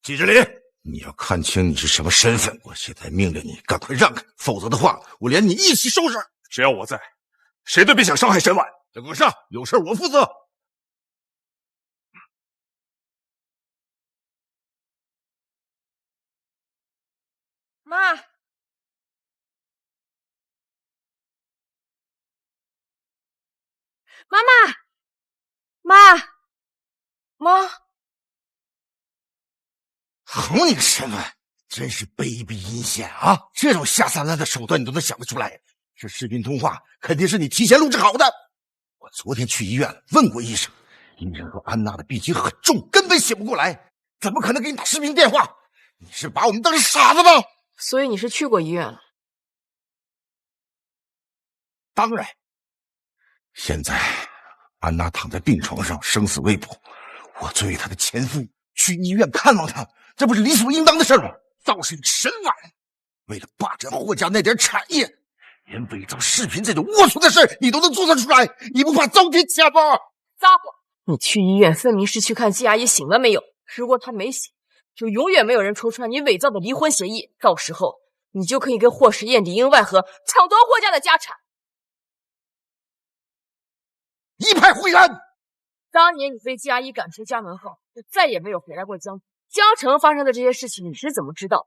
季之林，你要看清你是什么身份，我现在命令你赶快让开，否则的话，我连你一起收拾！只要我在，谁都别想伤害沈婉。给我上，有事我负责。妈，妈妈，妈，妈。好你个神文，真是卑鄙阴险啊！这种下三滥的手段你都能想得出来，这视频通话肯定是你提前录制好的。我昨天去医院问过医生，医生说安娜的病情很重，根本醒不过来，怎么可能给你打视频电话？你是把我们当成傻子吗？所以你是去过医院了？当然。现在安娜躺在病床上，生死未卜，我作为她的前夫去医院看望她，这不是理所应当的事吗？倒是你沈婉，为了霸占霍家那点产业，连伪造视频这种龌龊的事你都能做得出来，你不怕遭天谴吗？撒谎！你去医院分明是去看季阿姨醒了没有，如果她没醒，就永远没有人戳穿你伪造的离婚协议，到时候你就可以跟霍时宴里应外合，抢夺霍家的家产。一派胡言！当年你被季阿姨赶出家门后，就再也没有回来过江城发生的这些事情，你是怎么知道？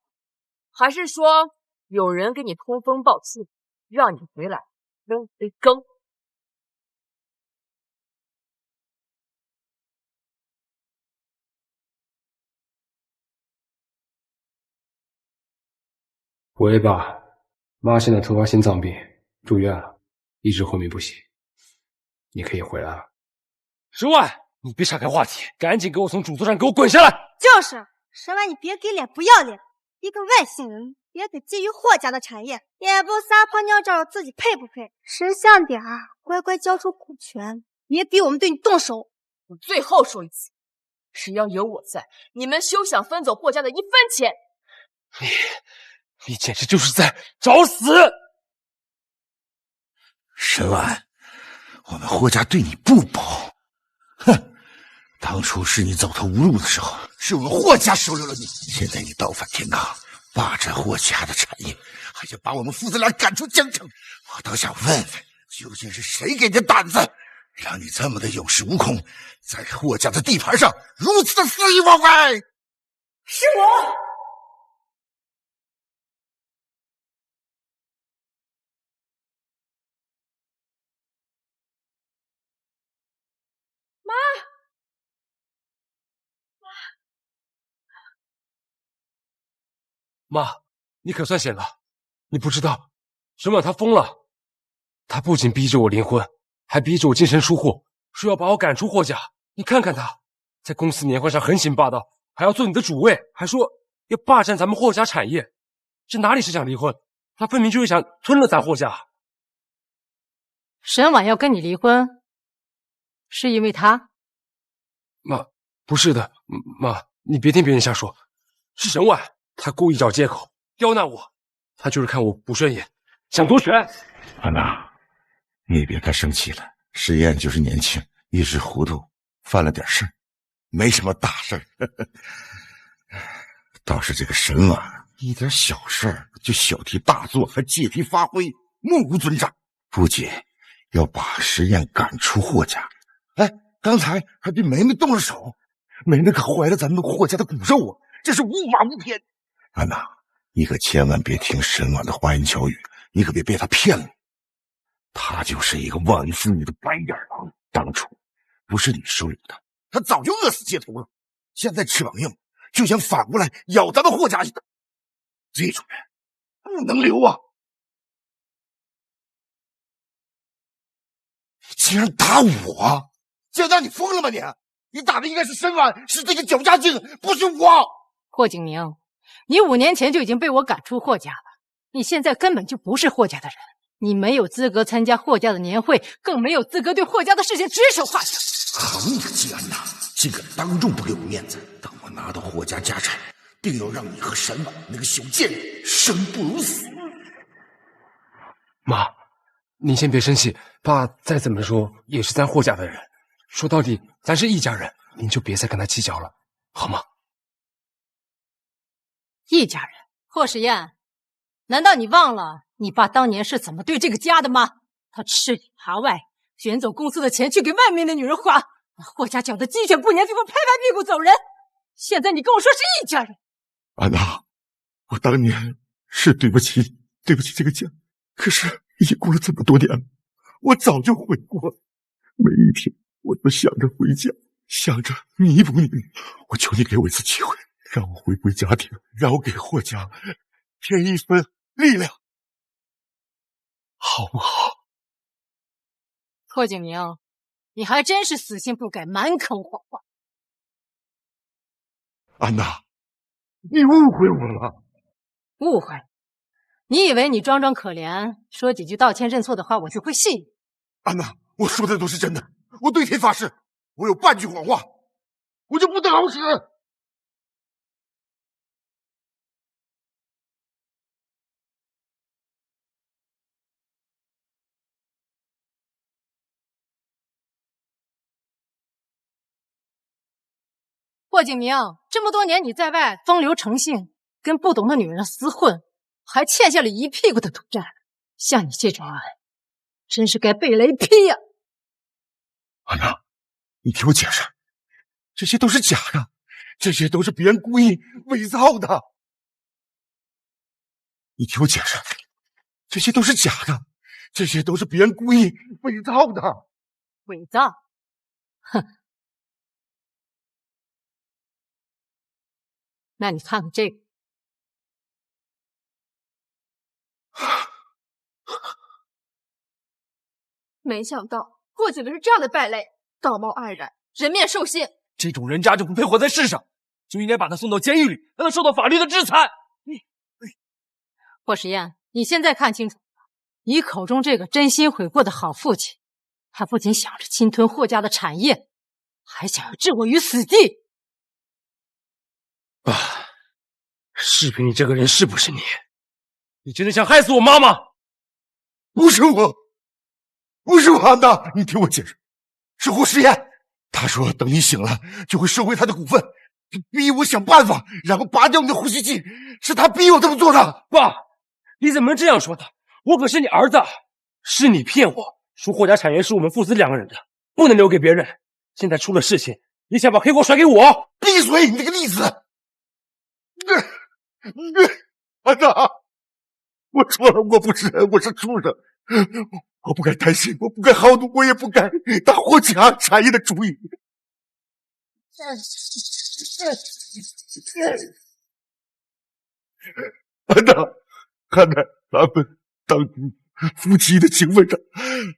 还是说有人给你通风报信，让你回来扔杯羹？喂，爸妈现在突发心脏病住院了，一直昏迷不醒，你可以回来了。沈婉，你别岔开话题，赶紧给我从主座上给我滚下来！就是沈婉，你别给脸不要脸，一个外姓人也得觊觎霍家的产业，也不撒泡尿照自己配不配？识相点儿，乖乖交出股权，别逼我们对你动手。我最后说一次，只要有我在，你们休想分走霍家的一分钱。你简直就是在找死！沈婉，我们霍家对你不薄。哼，当初是你走投无路的时候，是我们霍家收留了你。现在你倒反天罡，霸占霍家的产业，还想把我们父子俩赶出江城。我倒想问问，究竟是谁给你胆子，让你这么的有恃无恐，在霍家的地盘上如此的肆意妄为？是我。妈，你可算醒了！你不知道，沈婉她疯了，她不仅逼着我离婚，还逼着我净身出户，说要把我赶出霍家。你看看她，在公司年会上横行霸道，还要做你的主位，还说要霸占咱们霍家产业，这哪里是想离婚？她分明就是想吞了咱霍家。沈婉要跟你离婚，是因为她？妈，不是的，妈，你别听别人瞎说，是沈婉。他故意找借口刁难我，他就是看我不顺眼，想夺权。安娜，你也别太生气了。时宴就是年轻，一时糊涂，犯了点事，没什么大事。倒是这个沈婉，一点小事就小题大做，还借题发挥，目无尊长。不仅要把时宴赶出霍家，哎，刚才还对梅梅动了手，梅梅可怀了咱们霍家的骨肉啊，这是无法无天。安娜，你可千万别听沈婉的花言巧语，你可别被她骗了。她就是一个忘恩负义的白眼狼，当初不是你收留她，她早就饿死街头了。现在翅膀硬，就想反过来咬咱们霍家一口。这种人不能留啊！你竟然打我！建章，你疯了吗你？你打的应该是沈婉，是这个脚家精，不是我。霍景明，你5年前就已经被我赶出霍家了，你现在根本就不是霍家的人，你没有资格参加霍家的年会，更没有资格对霍家的事情指手画脚。好你个季安娜，竟敢当众不给我面子！等我拿到霍家家产，定要让你和沈婉那个小贱人生不如死！妈，你先别生气，爸再怎么说也是咱霍家的人，说到底咱是一家人，您就别再跟他计较了，好吗？一家人，霍时宴，难道你忘了你爸当年是怎么对这个家的吗？他吃里扒外，卷走公司的钱去给外面的女人花，把霍家搅得鸡犬不宁，最后拍拍屁股走人。现在你跟我说是一家人。安娜，我当年是对不起这个家，可是已经过了这么多年了，我早就悔过，每一天我都想着回家，想着弥补你。我求你给我一次机会，让我回归家庭，让我给霍家添一分力量，好不好？霍景明，你还真是死性不改，满口谎话。安娜，你误会我了。误会？你以为你装装可怜，说几句道歉认错的话，我就会信你？安娜，我说的都是真的，我对天发誓，我有半句谎话，我就不得好死。霍景明，这么多年你在外风流成性，跟不懂的女人厮混，还欠下了一屁股的赌债。像你这种人，真是该被雷劈呀！安娜，你听我解释，这些都是假的，这些都是别人故意伪造的。你听我解释，这些都是假的，这些都是别人故意伪造的。伪造？哼！那你看看这个。没想到霍景明是这样的败类，道貌岸然，人面兽心。这种人渣就不配活在世上，就应该把他送到监狱里，让他受到法律的制裁。霍时宴，你现在看清楚了，你口中这个真心悔过的好父亲，他不仅想着侵吞霍家的产业，还想要置我于死地。爸，视频里这个人是不是你？你真的想害死我妈妈？不是我，不是我，安娜，你听我解释，是霍时宴。他说等你醒了就会收回他的股份，逼我想办法，然后拔掉你的呼吸器，是他逼我这么做的。爸，你怎么能这样说他？我可是你儿子，是你骗我说霍家产业是我们父子两个人的，不能留给别人。现在出了事情，你想把黑锅甩给我？闭嘴，你这个逆子！安娜，我错了，我不是人，我是畜生，我不该贪心，我不该好赌，我也不该打霍家产业的主意。安娜，看在咱们当夫妻的情分上，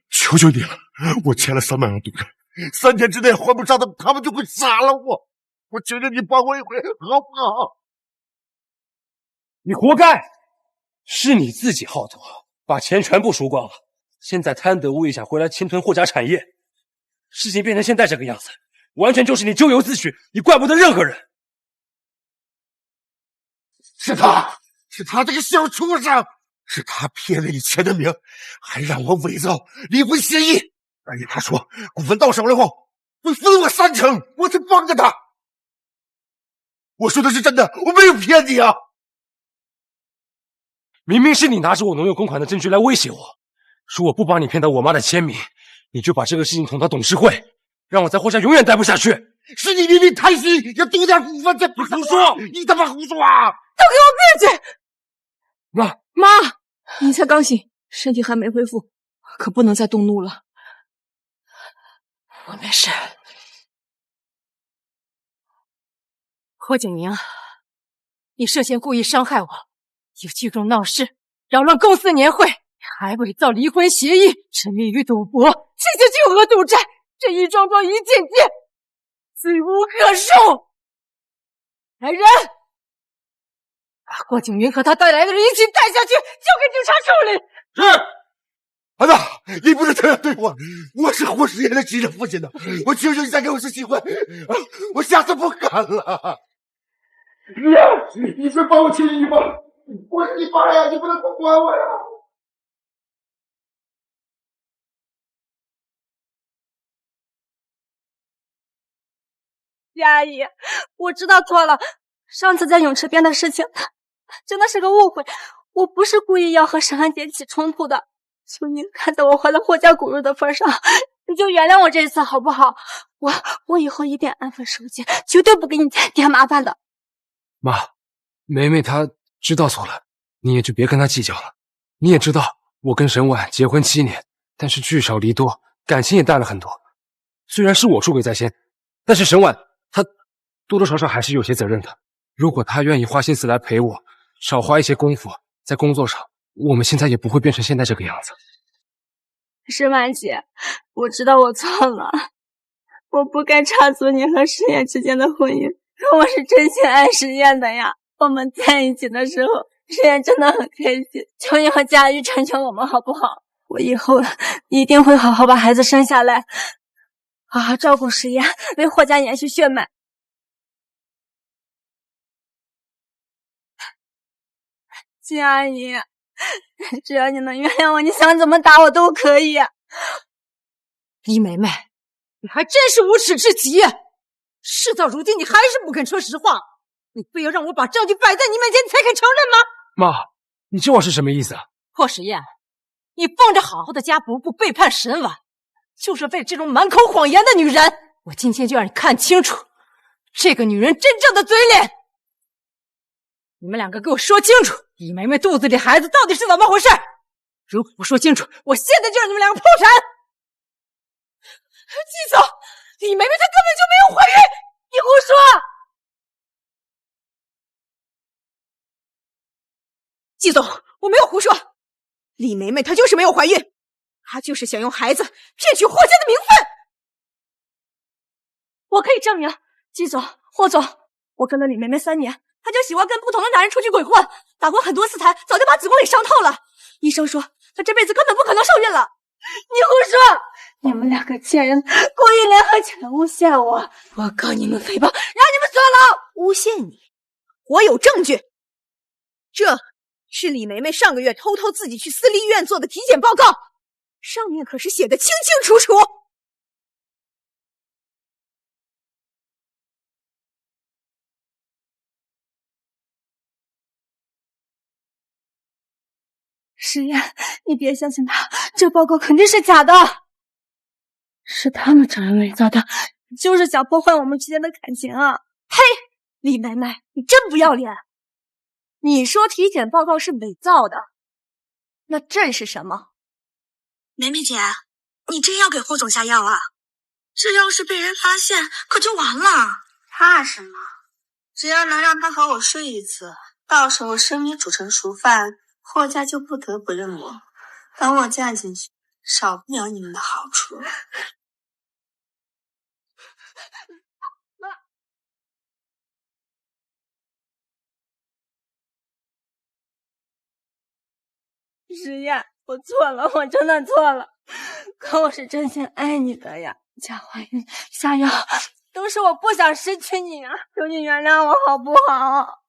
求求你了，我欠了300万赌债，3天之内还不上的，他们就会杀了我。我求求你帮我一回，好不好？你活该，是你自己好赌，把钱全部输光了，现在贪得无厌想回来侵吞霍家产业，事情变成现在这个样子，完全就是你咎由自取，你怪不得任何人。是他这个小畜生，是他骗了你钱的名，还让我伪造离婚协议，而且他说股份到手了后会分我3成，我才帮着他。我说的是真的，我没有骗你啊。明明是你拿着我挪用公款的证据来威胁我，说我不帮你骗到我妈的签名，你就把这个事情捅到董事会，让我在霍家永远待不下去。是你明明贪心，要多点股份，再不胡说！你他妈胡说啊！都给我闭嘴！妈，你才刚醒，身体还没恢复，可不能再动怒了。我没事。霍景明，你涉嫌故意伤害我，又聚众闹事，扰乱公司年会，还伪造离婚协议，沉迷于赌博，这些巨额赌债，这一桩桩一件件，罪无可恕。来人，把霍景明和他带来的人一起带下去，交给警察处理。是。安娜，你不能这样对我，我是霍时宴的继任父亲的，我求求你再给我次机会，我下次不敢了。你别把我轻易吧，我是你爸呀，你不能不管我呀。阿姨，我知道错了，上次在泳池边的事情真的是个误会，我不是故意要和沈安姐起冲突的，求您看在我还了霍家骨肉的份上，你就原谅我这一次好不好？我以后一定安分守俭，绝对不给你添麻烦的。妈，梅梅她知道错了，你也就别跟她计较了。你也知道我跟沈婉结婚7年，但是聚少离多，感情也淡了很多。虽然是我出轨在先，但是沈婉她多多少少还是有些责任的。如果他愿意花心思来陪我，少花一些功夫在工作上，我们现在也不会变成现在这个样子。诗婉姐，我知道我错了，我不该插足你和实验之间的婚姻。可我是真心爱实验的呀。我们在一起的时候，实验真的很开心。求你和佳玉成全我们好不好？我以后一定会好好把孩子生下来，好好照顾实验，为霍家延续血脉。金阿姨，只要你能原谅我，你想怎么打我都可以。李梅梅，你还真是无耻至极！事到如今，你还是不肯说实话，你非要让我把证据摆在你面前才肯承认吗？妈，你这话是什么意思啊？霍实验，你放着好好的家不顾，背叛沈婉，就是为这种满口谎言的女人。我今天就让你看清楚这个女人真正的嘴脸。你们两个给我说清楚，李梅梅肚子里孩子到底是怎么回事？如果不说清楚，我现在就让你们两个破产！季总，李梅梅她根本就没有怀孕，你胡说！季总，我没有胡说，李梅梅她就是没有怀孕，她就是想用孩子骗取霍家的名分。我可以证明，季总、霍总，我跟了李梅梅3年。她就喜欢跟不同的男人出去鬼混，打过很多次胎，早就把子宫给伤透了。医生说她这辈子根本不可能受孕了。你胡说！你们两个贱人故意联合起来诬陷我，我告你们诽谤，让你们坐牢！诬陷你？我有证据，这是李梅梅上个月偷偷自己去私立医院做的体检报告，上面可是写的清清楚楚。实验，你别相信他，这报告肯定是假的，是他们找人伪造的，就是想破坏我们之间的感情啊！嘿，李梅梅，你真不要脸！你说体检报告是伪造的，那这是什么？梅梅姐，你真要给霍总下药啊？这要是被人发现，可就完了。怕什么？只要能让他和我睡一次，到时候生米煮成熟饭。霍家就不得不认我，等我嫁进去，少不了你们的好处。实验，我错了，我真的错了。可我是真心爱你的呀，假怀孕、下药，都是我不想失去你啊！求你原谅我好不好？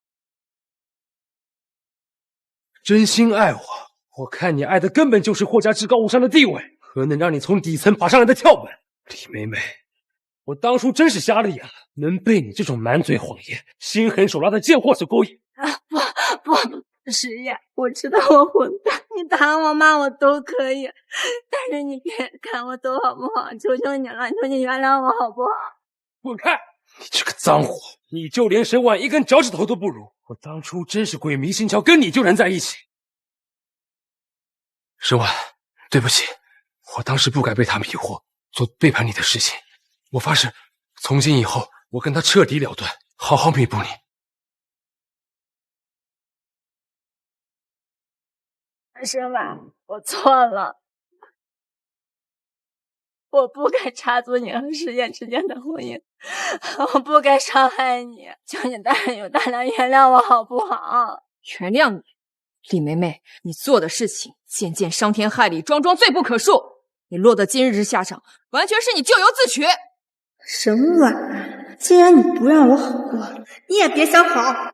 真心爱我，我看你爱的根本就是霍家至高无上的地位和能让你从底层爬上来的跳板。李梅梅，我当初真是瞎了眼了，能被你这种满嘴谎言、心狠手辣的贱货所勾引。不，实验，我知道我混蛋，你打我骂我都可以，但是你别看我都好不好？求求你了，求你原谅我好不好？滚开！你这个脏货，你就连沈婉一根脚趾头都不如。我当初真是鬼迷心窍，跟你就能在一起。沈婉，对不起，我当时不该被他迷惑，做背叛你的事情。我发誓，从今以后我跟他彻底了断，好好弥补你。沈婉，我错了，我不该插足你和实验之间的婚姻，我不该伤害你，求你大人有大量，原谅我好不好？原谅你，李梅梅，你做的事情渐渐伤天害理，桩桩罪不可恕。你落得今日下场，完全是你咎由自取。沈婉，既然你不让我好过，你也别想好。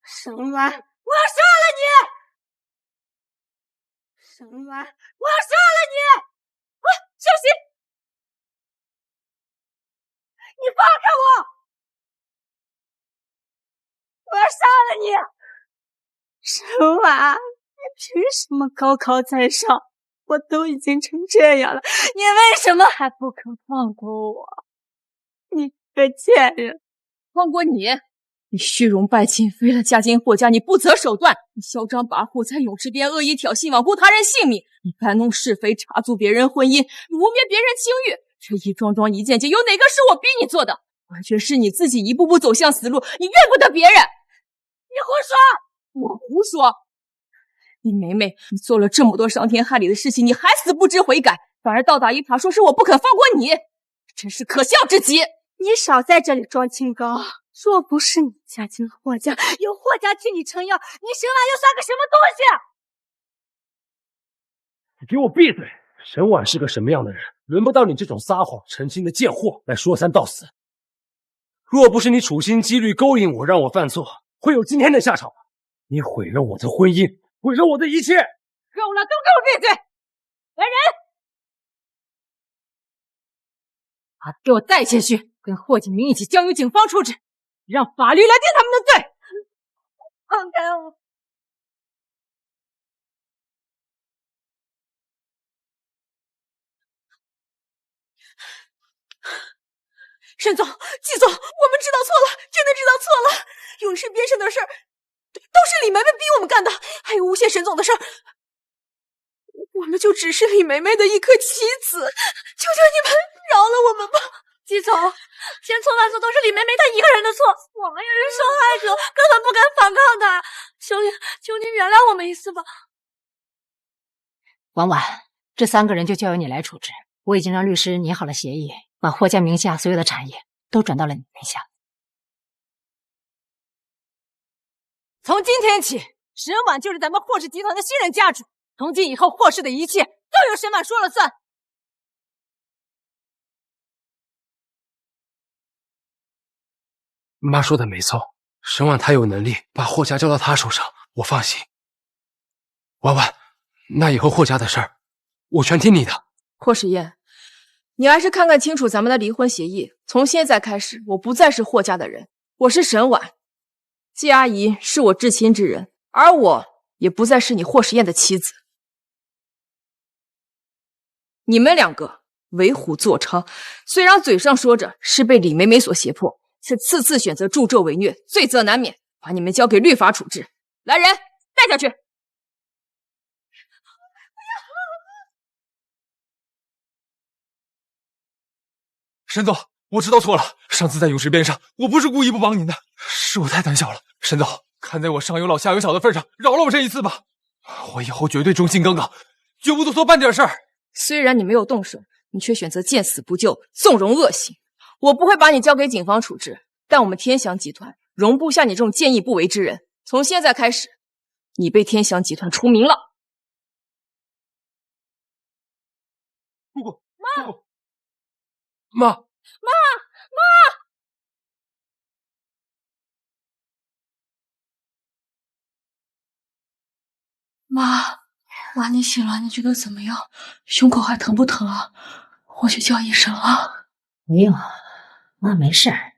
沈婉，我要杀了你！沈婉，我要杀了你！休息！你放开我！我要杀了你！沈婉，你凭什么高高在上？我都已经成这样了，你为什么还不肯放过我？你个贱人！放过你？你虚荣败亲，为了嫁进霍家，你不择手段，你嚣张跋扈，在泳池边恶意挑衅，罔顾他人性命，你搬弄是非，插足别人婚姻，你污蔑别人清誉，这一桩桩一件件，有哪个是我逼你做的？完全是你自己一步步走向死路，你怨不得别人。你胡说！我胡说？你梅梅，你做了这么多伤天害理的事情，你还死不知悔改，反而倒打一耙，说是我不肯放过你，真是可笑至极！你少在这里装清高。若不是你嫁进了霍家，有霍家替你撑腰，你沈婉又算个什么东西？你给我闭嘴！沈婉是个什么样的人？轮不到你这种撒谎成亲的贱货来说三道四。若不是你处心积虑勾引我，让我犯错，会有今天的下场吗？你毁了我的婚姻，毁了我的一切！够了，都给我闭嘴！来人，把他给我带下去，跟霍景明一起交由警方处置，让法律来定他们的罪。放开我！沈总、季总，我们知道错了，真的知道错了。泳池边上的事儿都是李梅梅逼我们干的，还有诬陷沈总的事儿，我们就只是李梅梅的一颗棋子，求求你们饶了我们吧。季总，千错万错都是李梅梅她一个人的错，我们也是受害者，根本不敢反抗她。求您原谅我们一次吧。婉婉，这3个人就交由你来处置。我已经让律师拟好了协议，把霍家名下所有的产业都转到了你名下。从今天起，沈婉就是咱们霍氏集团的新任家主。从今以后，霍氏的一切都由沈婉说了算。妈说的没错，沈婉她有能力把霍家交到她手上，我放心。婉婉，那以后霍家的事儿，我全听你的。霍时宴，你还是看看清楚咱们的离婚协议。从现在开始，我不再是霍家的人，我是沈婉。季阿姨是我至亲之人，而我也不再是你霍时宴的妻子。你们2个为虎作伥，虽然嘴上说着是被李梅梅所胁迫，却次次选择助纣为虐，罪责难免，把你们交给律法处置。来人，带下去。沈总，我知道错了。上次在泳池边上，我不是故意不帮您的，是我太胆小了。沈总，看在我上有老下有小的份上，饶了我这一次吧。我以后绝对忠心耿耿，绝不做错半点事儿。虽然你没有动手，你却选择见死不救，纵容恶行。我不会把你交给警方处置，但我们天祥集团容不下你这种见义不为之人。从现在开始，你被天祥集团除名了。姑姑，妈，姑姑，妈，妈，妈，你醒了？你觉得怎么样？胸口还疼不疼啊？我去叫医生啊。不用，妈没事儿。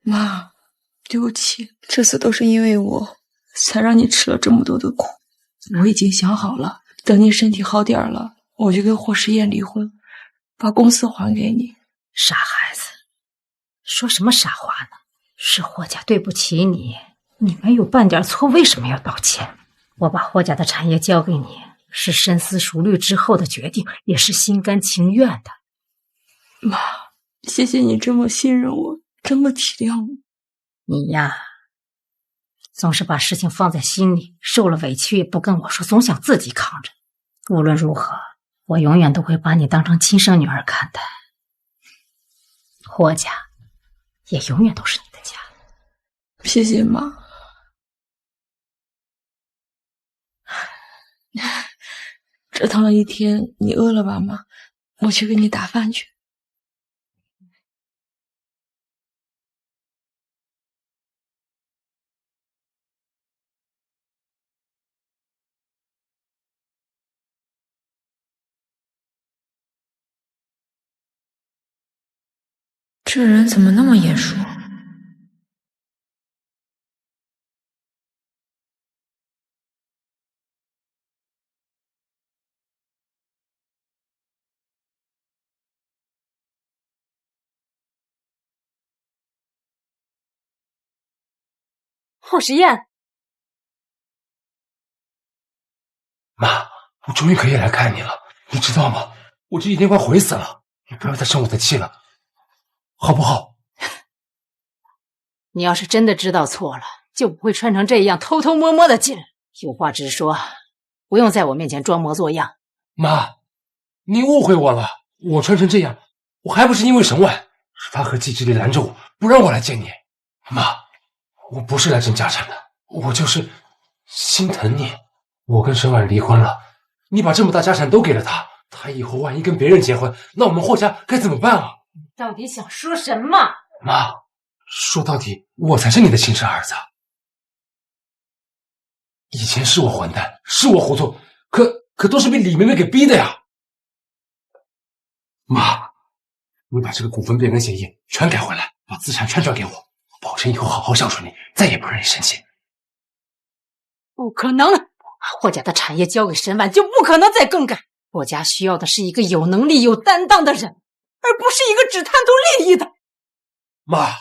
妈，对不起，这次都是因为我，才让你吃了这么多的苦。我已经想好了，等你身体好点了，我就跟霍时宴离婚，把公司还给你。傻孩子，说什么傻话呢？是霍家对不起你，你没有半点错，为什么要道歉？我把霍家的产业交给你，是深思熟虑之后的决定，也是心甘情愿的。妈，谢谢你这么信任我，这么体谅我。你呀，总是把事情放在心里，受了委屈也不跟我说，总想自己扛着。无论如何，我永远都会把你当成亲生女儿看待。霍家也永远都是你的家。谢谢妈。折腾了一天，你饿了吧，妈？我去给你打饭去。这人怎么那么眼熟？霍时宴，妈，我终于可以来看你了，你知道吗？我这几天快悔死了，你不要再生我的气了，好不好？你要是真的知道错了，就不会穿成这样偷偷摸摸的进来。有话直说，不用在我面前装模作样。妈，你误会我了，我穿成这样，我还不是因为沈婉，是他和季之礼拦着我，不让我来见你。妈，我不是来争家产的，我就是心疼你。我跟沈婉离婚了，你把这么大家产都给了他，他以后万一跟别人结婚，那我们霍家该怎么办啊？你到底想说什么？妈，说到底，我才是你的亲生儿子。以前是我混蛋，是我糊涂，可都是被李梅梅给逼的呀。妈，你把这个股份变更协议全改回来，把资产全转给我，我保证以后好好孝顺你，再也不让你生气。不可能，霍家的产业交给沈婉就不可能再更改。霍家需要的是一个有能力、有担当的人，而不是一个只贪图利益的。妈，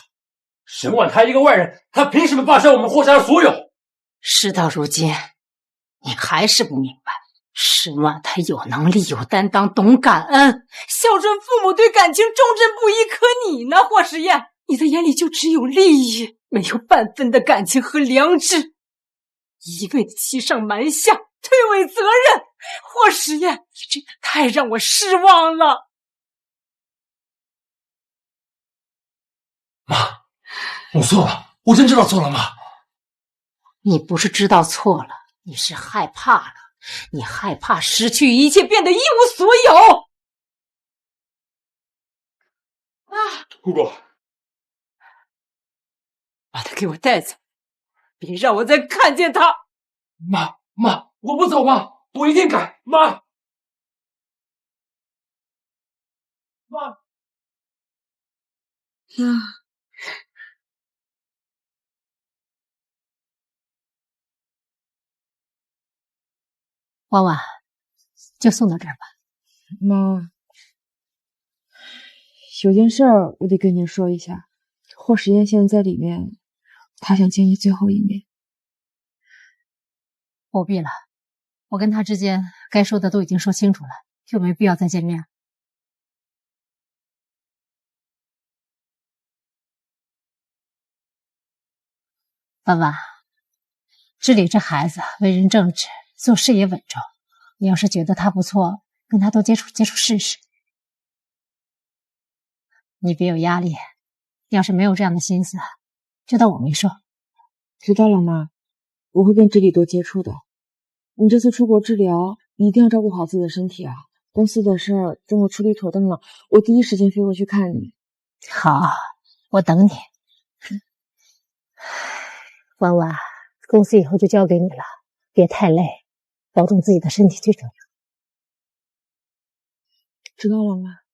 沈婉他一个外人，他凭什么霸占我们霍家的所有？事到如今，你还是不明白，沈婉他有能力、有担当，懂感恩，孝顺父母，对感情忠贞不移。可你呢，霍时宴，你的眼里就只有利益，没有半分的感情和良知，一味的欺上瞒下，推诿责任。霍时宴，你真的太让我失望了。妈，我错了，我真知道错了，妈。你不是知道错了，你是害怕了，你害怕失去一切，变得一无所有。姑姑，把他给我带走，别让我再看见他。妈，我不走，妈，我一定改，妈。婉婉，就送到这儿吧。妈，有件事儿我得跟您说一下。霍时宴现在在里面，他想见你最后一面。不必了，我跟他之间该说的都已经说清楚了，就没必要再见面。婉婉，知礼这孩子为人正直，做事也稳重，你要是觉得他不错，跟他多接触接触试试。你别有压力，要是没有这样的心思，就当我没说。知道了，妈，我会跟知礼多接触的。你这次出国治疗，你一定要照顾好自己的身体啊！公司的事儿等我处理妥当了，我第一时间飞过去看你。好，我等你。婉婉，公司以后就交给你了，别太累，保重自己的身体最重要。知道了，妈。